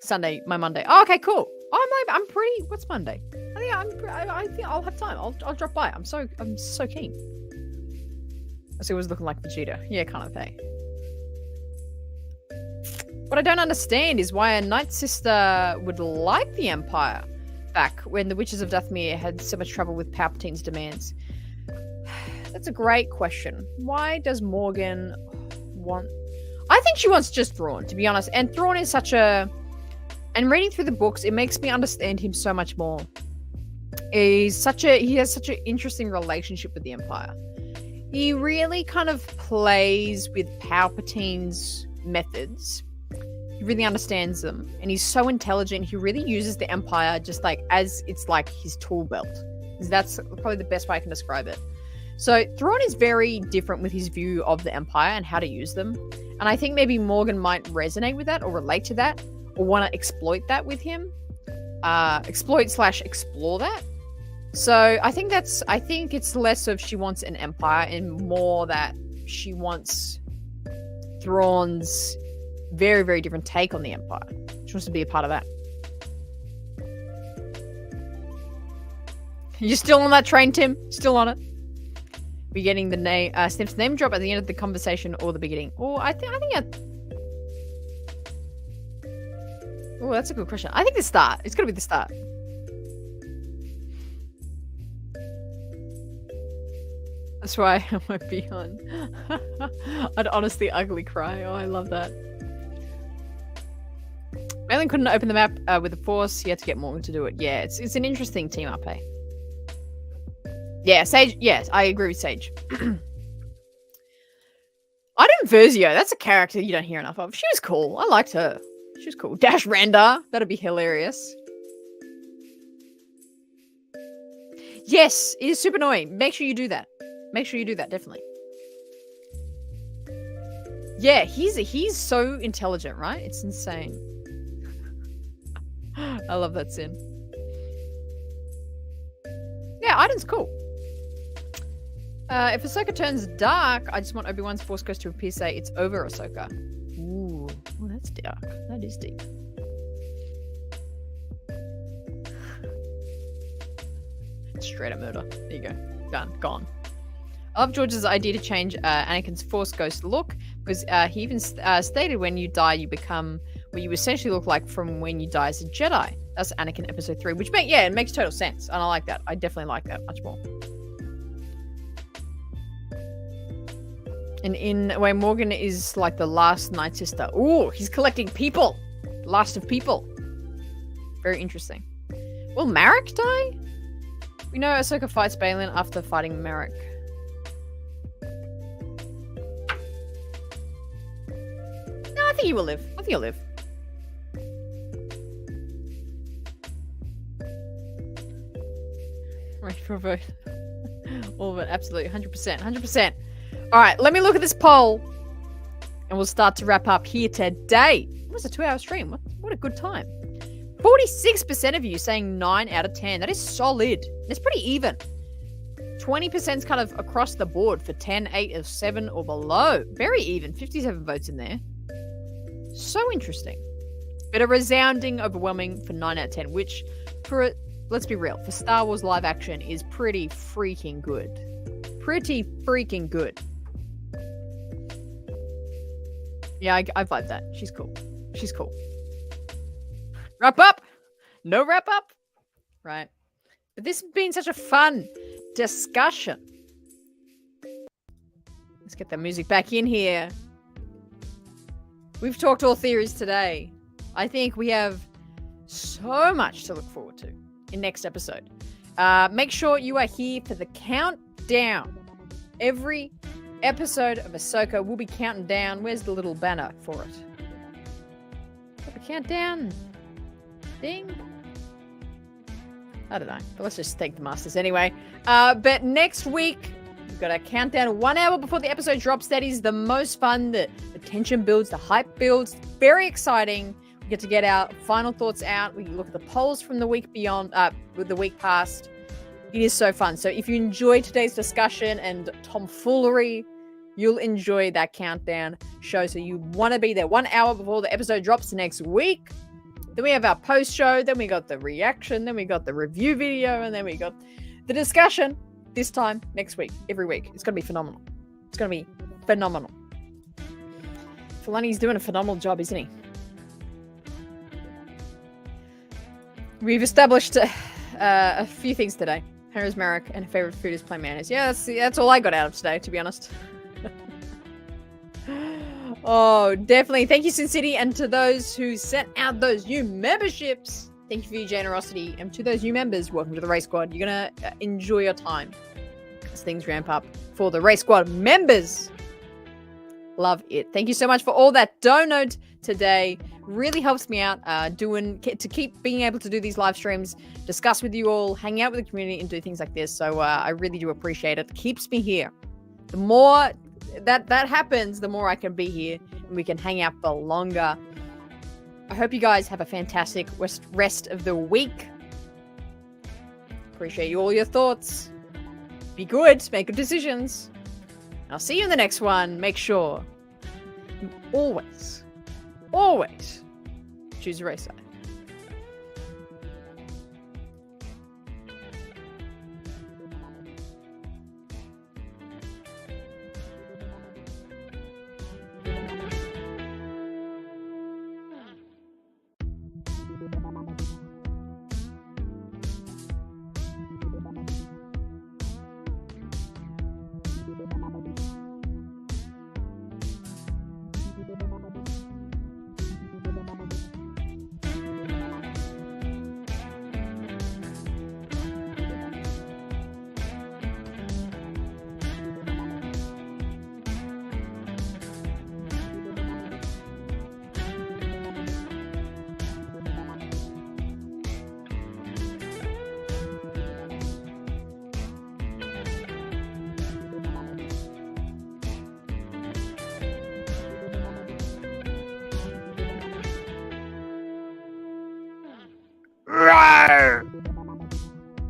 Sunday, my Monday. Oh, okay, cool. Oh, I'm pretty. What's Monday? I think I'll have time. I'll drop by. I'm so keen. I see what's looking like Vegeta. Yeah, kind of. Hey. What I don't understand is why a Night Sister would like the Empire back when the Witches of Dathomir had so much trouble with Palpatine's demands. That's a great question. Why does Morgan want... I think she wants just Thrawn, to be honest. And Thrawn is such a... And reading through the books, it makes me understand him so much more. He has such an interesting relationship with the Empire. He really kind of plays with Palpatine's methods. He really understands them. And he's so intelligent. He really uses the Empire just like as it's like his tool belt. That's probably the best way I can describe it. So Thrawn is very different with his view of the Empire and how to use them. And I think maybe Morgan might resonate with that or relate to that or want to exploit that with him. Exploit/explore that. So I think it's less of she wants an Empire and more that she wants Thrawn's very, very different take on the Empire. She wants to be a part of that. You're still on that train, Tim? Still on it? We're getting the Snips name drop at the end of the conversation or the beginning. Oh, Oh, that's a good question. I think the start. It's gotta be the start. That's why I won't be on. I'd honestly ugly cry. Oh, I love that. Malin couldn't open the map with the Force. He had to get Morgan to do it. Yeah, it's an interesting team up, eh? Yeah, Sage. Yes, I agree with Sage. Iden Versio. That's a character you don't hear enough of. She was cool. I liked her. She was cool. Dash Randa. That'd be hilarious. Yes, it is super annoying. Make sure you do that. Make sure you do that, definitely. Yeah, he's so intelligent, right? It's insane. I love that Sin. Yeah, Iden's cool. If Ahsoka turns dark, I just want Obi-Wan's Force Ghost to appear, say it's over Ahsoka. Ooh, well, that's dark. That is deep. Straight up murder. There you go. Done. Gone. I love George's idea to change Anakin's Force Ghost look, because he even stated when you die, you become what you essentially look like from when you die as a Jedi. That's Anakin Episode 3, which it makes total sense, and I like that. I definitely like that much more. And in a way, Morgan is like the last Night Sister. Ooh, he's collecting people. Last of people. Very interesting. Will Marek die? We know Ahsoka fights Balin after fighting Marek. No, I think he will live. I think he'll live. Right for a vote. All of it, absolutely. 100%. 100%. All right, let me look at this poll. And we'll start to wrap up here today. It was a 2-hour stream. What a good time. 46% of you saying 9 out of 10. That is solid. It's pretty even. 20% is kind of across the board for 10, 8, or 7 or below. Very even. 57 votes in there. So interesting. But a resounding, overwhelming for 9 out of 10, which, let's be real, for Star Wars live action is pretty freaking good. Pretty freaking good. Yeah, I vibe that. She's cool. She's cool. Wrap up? No wrap up? Right. But this has been such a fun discussion. Let's get the music back in here. We've talked all theories today. I think we have so much to look forward to in next episode. Make sure you are here for the countdown. Every episode of Ahsoka will be counting down. Where's the little banner for it? Got the countdown thing? I don't know. But let's just thank the masters anyway. But next week, we've got a countdown 1 hour before the episode drops. That is the most fun. The tension builds, the hype builds. Very exciting. We get to get our final thoughts out. We look at the polls from the week beyond, with the week past. It is so fun. So if you enjoyed today's discussion and tomfoolery, you'll enjoy that countdown show. So you want to be there 1 hour before the episode drops next week. Then we have our post show. Then we got the reaction. Then we got the review video. And then we got the discussion this time next week, every week. It's going to be phenomenal. It's going to be phenomenal. Filoni's doing a phenomenal job, isn't he? We've established a few things today. Henry's Marek and her favorite food is plain mayonnaise. Yeah, that's all I got out of today, to be honest. Oh, definitely. Thank you, Sin City, and to those who sent out those new memberships. Thank you for your generosity. And to those new members, welcome to the Race Squad. You're going to enjoy your time as things ramp up for the Race Squad members. Love it. Thank you so much for all that download today. Really helps me out to keep being able to do these live streams, discuss with you all, hang out with the community, and do things like this. So I really do appreciate it. It keeps me here. The more that happens, the more I can be here and we can hang out for longer. I hope you guys have a fantastic rest of the week. Appreciate you all your thoughts. Be good. Make good decisions. I'll see you in the next one. Make sure you always choose the race side. Rawr!